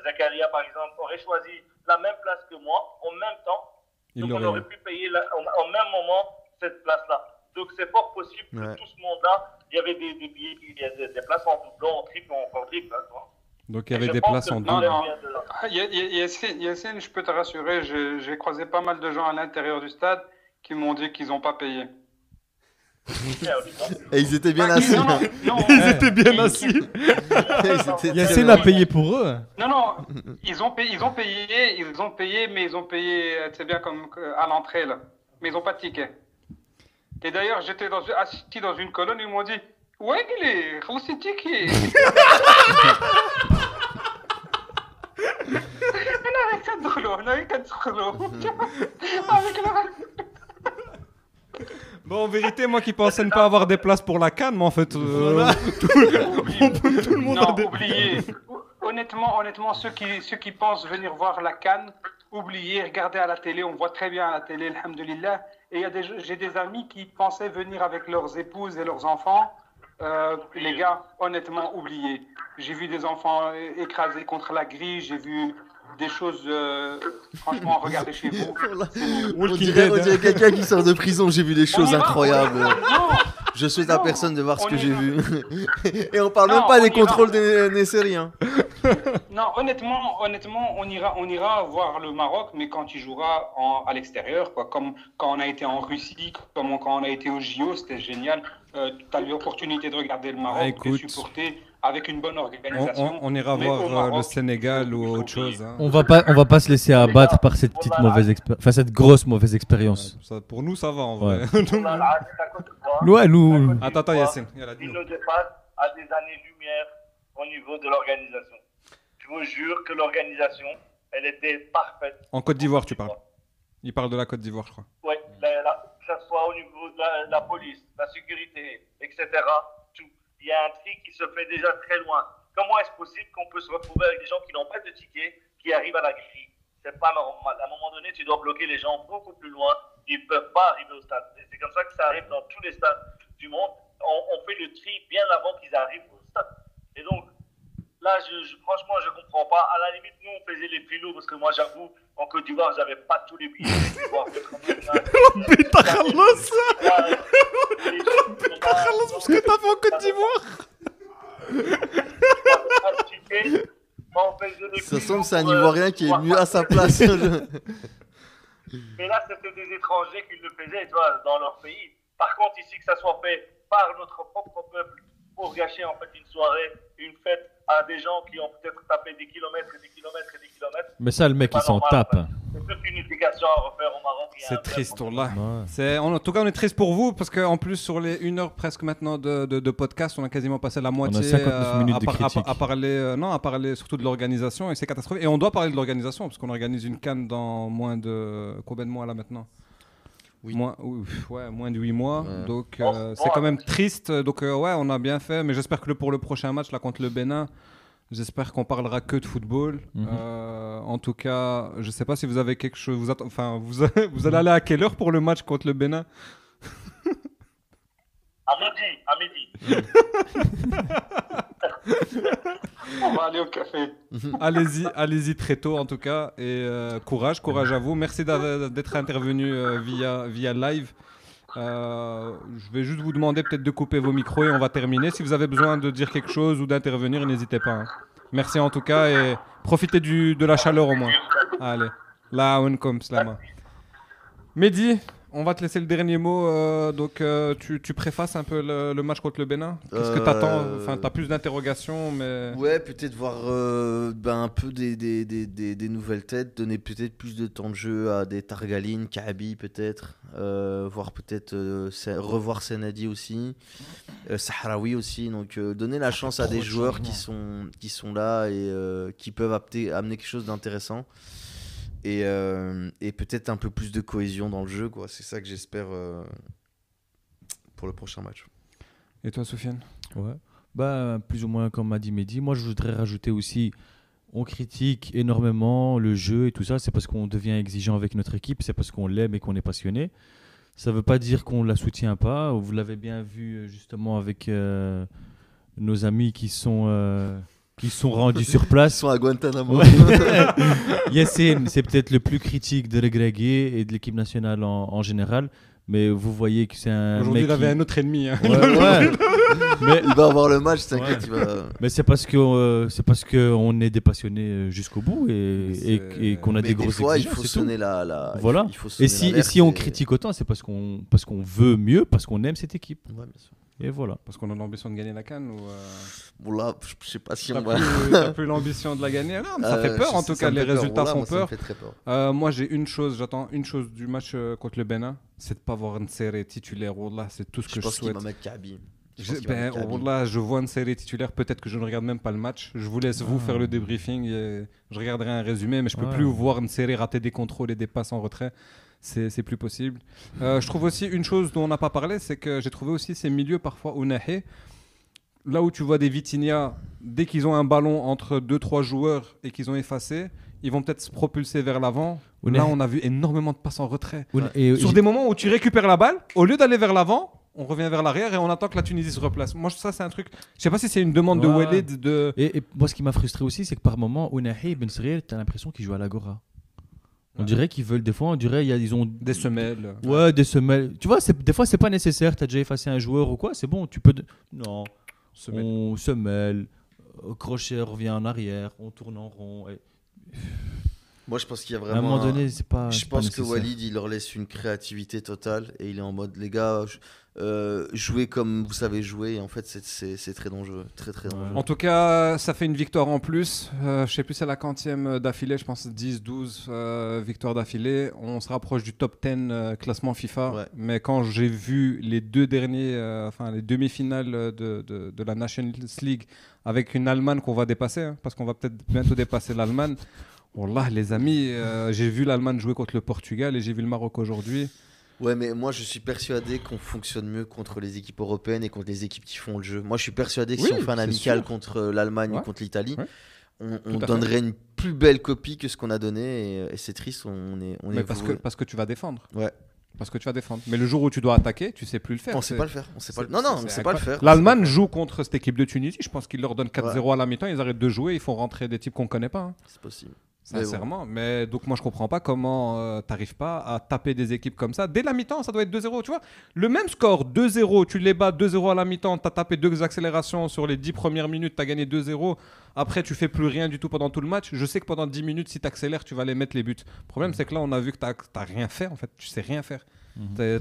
Zakaria, par exemple, aurait choisi la même place que moi, en même temps, donc on aurait pu payer en même moment cette place-là. Donc c'est fort possible que tout ce monde-là, il y avait des billets, il y a des places en doublon, en triple, en quadruple. Donc il y avait des places en double. Yassine, je peux te rassurer, j'ai croisé pas mal de gens à l'intérieur du stade qui m'ont dit qu'ils n'ont pas payé. Et ils étaient bien assis. Ils étaient bien assis. Yassine a payé pour eux. Non, ils ont payé, mais ils ont payé, c'est bien comme à l'entrée là, mais ils n'ont pas de ticket. Et d'ailleurs, j'étais assis dans une colonne, ils m'ont dit, ouais, il est, c'est ticket. Bon, en vérité, moi qui pensais ne pas avoir des places pour la CAN, mais en fait, tout le monde a des... oubliez. Honnêtement, ceux qui pensent venir voir la CAN, oubliez, regardez à la télé, on voit très bien à la télé, alhamdoulilah. Et j'ai des amis qui pensaient venir avec leurs épouses et leurs enfants. Les gars, honnêtement, oubliez. J'ai vu des enfants écrasés contre la grille, j'ai vu des choses, franchement, regardez chez vous. On dirait quelqu'un qui sort de prison, j'ai vu des choses incroyables. Je souhaite à personne de voir ce que j'ai vu. Et on parle même pas des contrôles des Nessériens. Non, honnêtement, on ira voir le Maroc, mais quand il jouera à l'extérieur, quoi. Comme quand on a été en Russie, comme quand on a été au JO, c'était génial. Tu as l'opportunité de regarder le Maroc, de supporter avec une bonne organisation. On ira voir Maroc, le Sénégal ou autre chose. Hein. On va pas se laisser abattre par cette petite mauvaise expérience, enfin cette grosse mauvaise expérience. Ça, pour nous, ça va en vrai. Ouais, nous. Attends, Yassine. Il nous dépasse à des années-lumière au niveau de l'organisation. Je vous jure que l'organisation, elle était parfaite. En Côte d'Ivoire, tu parles. Il parle de la Côte d'Ivoire, je crois. Oui, que ce soit au niveau de la police, la sécurité, etc. Tout. Il y a un tri qui se fait déjà très loin. Comment est-ce possible qu'on peut se retrouver avec des gens qui n'ont pas de ticket, qui arrivent à la grille? C'est pas normal. À un moment donné, tu dois bloquer les gens beaucoup plus loin. Ils ne peuvent pas arriver au stade. Et c'est comme ça que ça arrive dans tous les stades du monde. On fait le tri bien avant qu'ils arrivent au stade. Et donc, là, franchement, je ne comprends pas. À la limite, nous, on faisait les filos parce que moi, j'avoue, en Côte d'Ivoire, j'avais pas tous les billets. Putain, Carlos! Putain, Carlos, parce que t'as fait en Côte d'Ivoire! Ça semble c'est un Ivoirien qui est mieux à sa place. Mais là, c'était des étrangers qui le faisaient, tu vois, dans leur pays. Par contre, ici, que ça soit fait par notre propre peuple pour gâcher en fait une soirée, une fête à des gens qui ont peut-être tapé des kilomètres et des kilomètres et des kilomètres. Mais ça, le mec, il s'en tape. C'est toute une éducation à refaire au Maroc. C'est triste, là. Ouais. En tout cas, on est triste pour vous parce qu'en plus, sur les 1 heure presque maintenant de podcast, on a quasiment passé la moitié. On a 59 minutes de critique. À parler surtout de l'organisation et c'est catastrophique. Et on doit parler de l'organisation parce qu'on organise une CAN dans moins de combien de mois là maintenant? Oui. Moins de 8 mois. Donc, c'est quand même triste. Donc, on a bien fait. Mais j'espère que pour le prochain match là, contre le Bénin, j'espère qu'on parlera que de football. En tout cas, je ne sais pas si vous avez quelque chose. Vous allez aller à quelle heure pour le match contre le Bénin? À midi. On va aller au café. Allez-y très tôt en tout cas. Et courage à vous. Merci d'être intervenu via live. Je vais juste vous demander peut-être de couper vos micros et on va terminer. Si vous avez besoin de dire quelque chose ou d'intervenir, n'hésitez pas. Hein. Merci en tout cas et profitez de la chaleur au moins. Allez, là on comme Slama. Mehdi, on va te laisser le dernier mot. Tu préfaces un peu le match contre le Bénin. Qu'est-ce que t'attends? Enfin, t'as plus d'interrogations, mais ouais, peut-être voir un peu des nouvelles têtes, donner peut-être plus de temps de jeu à des Targaline, Kaabi peut-être, voir peut-être revoir Senadi aussi, Sahraoui aussi. Donc donner la chance à des joueurs qui sont là et qui peuvent amener quelque chose d'intéressant. Et peut-être un peu plus de cohésion dans le jeu, quoi. C'est ça que j'espère pour le prochain match. Et toi, Soufiane? Ouais. Plus ou moins comme m'a dit Mehdi. Moi, je voudrais rajouter aussi, on critique énormément le jeu et tout ça. C'est parce qu'on devient exigeant avec notre équipe. C'est parce qu'on l'aime et qu'on est passionné. Ça ne veut pas dire qu'on ne la soutient pas. Vous l'avez bien vu justement avec nos amis qui sont rendus sur place. Ils sont à Guantanamo. Ouais. Yassine, c'est peut-être le plus critique de Regragui et de l'équipe nationale en général. Mais vous voyez que c'est un Aujourd'hui, mec il avait qui- un autre ennemi. Hein. Ouais. Mais Il va avoir le match, t'inquiète, Ouais. il va. Mais c'est parce que on est des passionnés jusqu'au bout et qu'on a Mais des grosses fois, il exigences. faut c'est tout. sonner la. Voilà. Il faut sonner Et l'alerte si on critique autant, c'est parce qu'on veut mieux, parce qu'on aime cette équipe. Ouais, bien sûr. Et voilà. Parce qu'on a l'ambition de gagner la CAN ou Bon, là, je sais pas si t'as on va. plus l'ambition de la gagner. Non, mais ça fait peur je en sais, tout ça cas, me les fait peur. résultats Voilà, font moi, ça me peur. fait très peur. Moi j'attends une chose du match contre le Bénin, c'est de pas voir une série titulaire. Wallah, c'est tout ce que je pense qu'il souhaite. va mettre Kaby. Wallah, je vois une série titulaire, peut-être que je ne regarde même pas le match. Je vous laisse vous faire le débriefing et je regarderai un résumé, mais je peux plus voir une série rater des contrôles et des passes en retrait. C'est plus possible. Je trouve aussi une chose dont on n'a pas parlé, c'est que j'ai trouvé aussi ces milieux parfois au Nahé. Là où tu vois des Vitinha, dès qu'ils ont un ballon entre 2-3 joueurs et qu'ils ont effacé, ils vont peut-être se propulser vers l'avant. Là, on a vu énormément de passes en retrait. Sur des moments où tu récupères la balle, au lieu d'aller vers l'avant, on revient vers l'arrière et on attend que la Tunisie se replace. Moi, ça, c'est un truc. Je sais pas si c'est une demande de Walid de. Et moi, ce qui m'a frustré aussi, c'est que par moment, Ounahi et Ben Srir, t'as l'impression qu'ils jouent à l'Agora. On dirait qu'ils veulent des fois, on dirait ils ont des semelles. Ouais, des semelles. Tu vois, des fois, c'est pas nécessaire. T'as déjà effacé un joueur ou quoi, c'est bon. Tu peux. Non. On se mêle, crochet revient en arrière, on tourne en rond. Moi, je pense qu'il y a vraiment. À un moment donné, c'est pas. Je pense que Walid, il leur laisse une créativité totale et il est en mode, les gars, jouez comme vous savez jouer. Et en fait, c'est très dangereux, très dangereux. En tout cas, ça fait une victoire en plus. Je sais plus, c'est la 40e d'affilée, je pense 10-12 victoires d'affilée. On se rapproche du top 10 classement FIFA. Ouais. Mais quand j'ai vu les deux derniers, les demi-finales de la Nations League avec une Allemagne qu'on va dépasser, hein, parce qu'on va peut-être bientôt dépasser l'Allemagne. Wallah, les amis, j'ai vu l'Allemagne jouer contre le Portugal et j'ai vu le Maroc aujourd'hui. Ouais, mais moi je suis persuadé qu'on fonctionne mieux contre les équipes européennes et contre les équipes qui font le jeu. Moi je suis persuadé que si on fait un amical contre l'Allemagne ou contre l'Italie, on donnerait une plus belle copie que ce qu'on a donné et c'est triste. Mais parce que tu vas défendre. Ouais. Parce que tu vas défendre. Mais le jour où tu dois attaquer, tu sais plus le faire. On sait pas le faire. On sait pas. Non, on sait pas le faire. L'Allemagne joue contre cette équipe de Tunisie. Je pense qu'ils leur donnent 4-0 à la mi-temps. Ils arrêtent de jouer. Ils font rentrer des types qu'on connaît pas. Hein. C'est possible. Sincèrement. Mais donc moi je comprends pas comment t'arrives pas à taper des équipes comme ça. Dès la mi-temps, ça doit être 2-0. Tu vois, le même score, 2-0. Tu les bats 2-0 à la mi-temps. T'as tapé 2 accélérations sur les 10 premières minutes. T'as gagné 2-0. Après, tu fais plus rien du tout pendant tout le match. Je sais que pendant 10 minutes, si t'accélères, tu vas les mettre les buts. Le problème, c'est que là, on a vu que t'as rien fait. En fait, tu sais rien faire.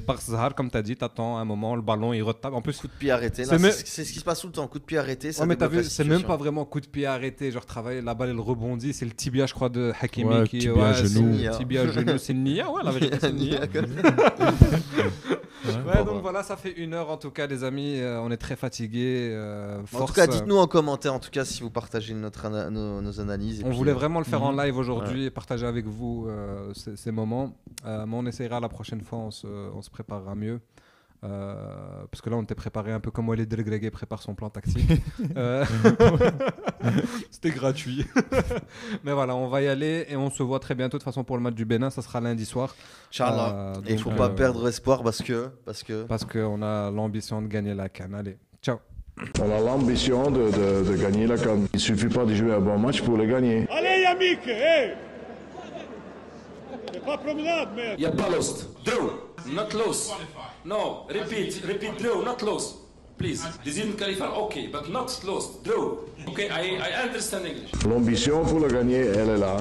Par Zahar, comme tu as dit, tu attends un moment, le ballon il retape. En plus, coup de pied arrêté. C'est ce qui se passe tout le temps. Coup de pied arrêté. Ça mais t'as vu, c'est même pas vraiment coup de pied arrêté. Genre, travailler, la balle elle rebondit. C'est le tibia, je crois, de Hakimi qui tibia genou. Tibia genou, c'est Nia. Ouais, la vérité, c'est Nia. Donc voilà, ça fait 1 heure en tout cas, les amis. On est très fatigués. En tout cas, dites-nous en commentaire, en tout cas, si vous partagez nos analyses. Et on voulait vraiment le faire en live aujourd'hui et partager avec vous ces moments. Mais on essaiera la prochaine fois. On se préparera mieux. Parce que là, on était préparé un peu comme Walid Regragui prépare son plan tactique. C'était gratuit. Mais voilà, on va y aller et on se voit très bientôt. De toute façon, pour le match du Bénin, ça sera lundi soir. Inch'Allah. Et il ne faut pas perdre espoir parce qu'on a l'ambition de gagner la CAN. Allez, ciao. On a l'ambition de gagner la CAN. Il ne suffit pas de jouer un bon match pour le gagner. Allez, Yannick, hey! C'est pas promenade, merde. Yeah, pas lost. Draw, not lost. No, repeat, draw, not lost. Please, didn't qualify, okay, but not lost. Draw. Okay, I understand English. L'ambition pour le gagner, elle est là.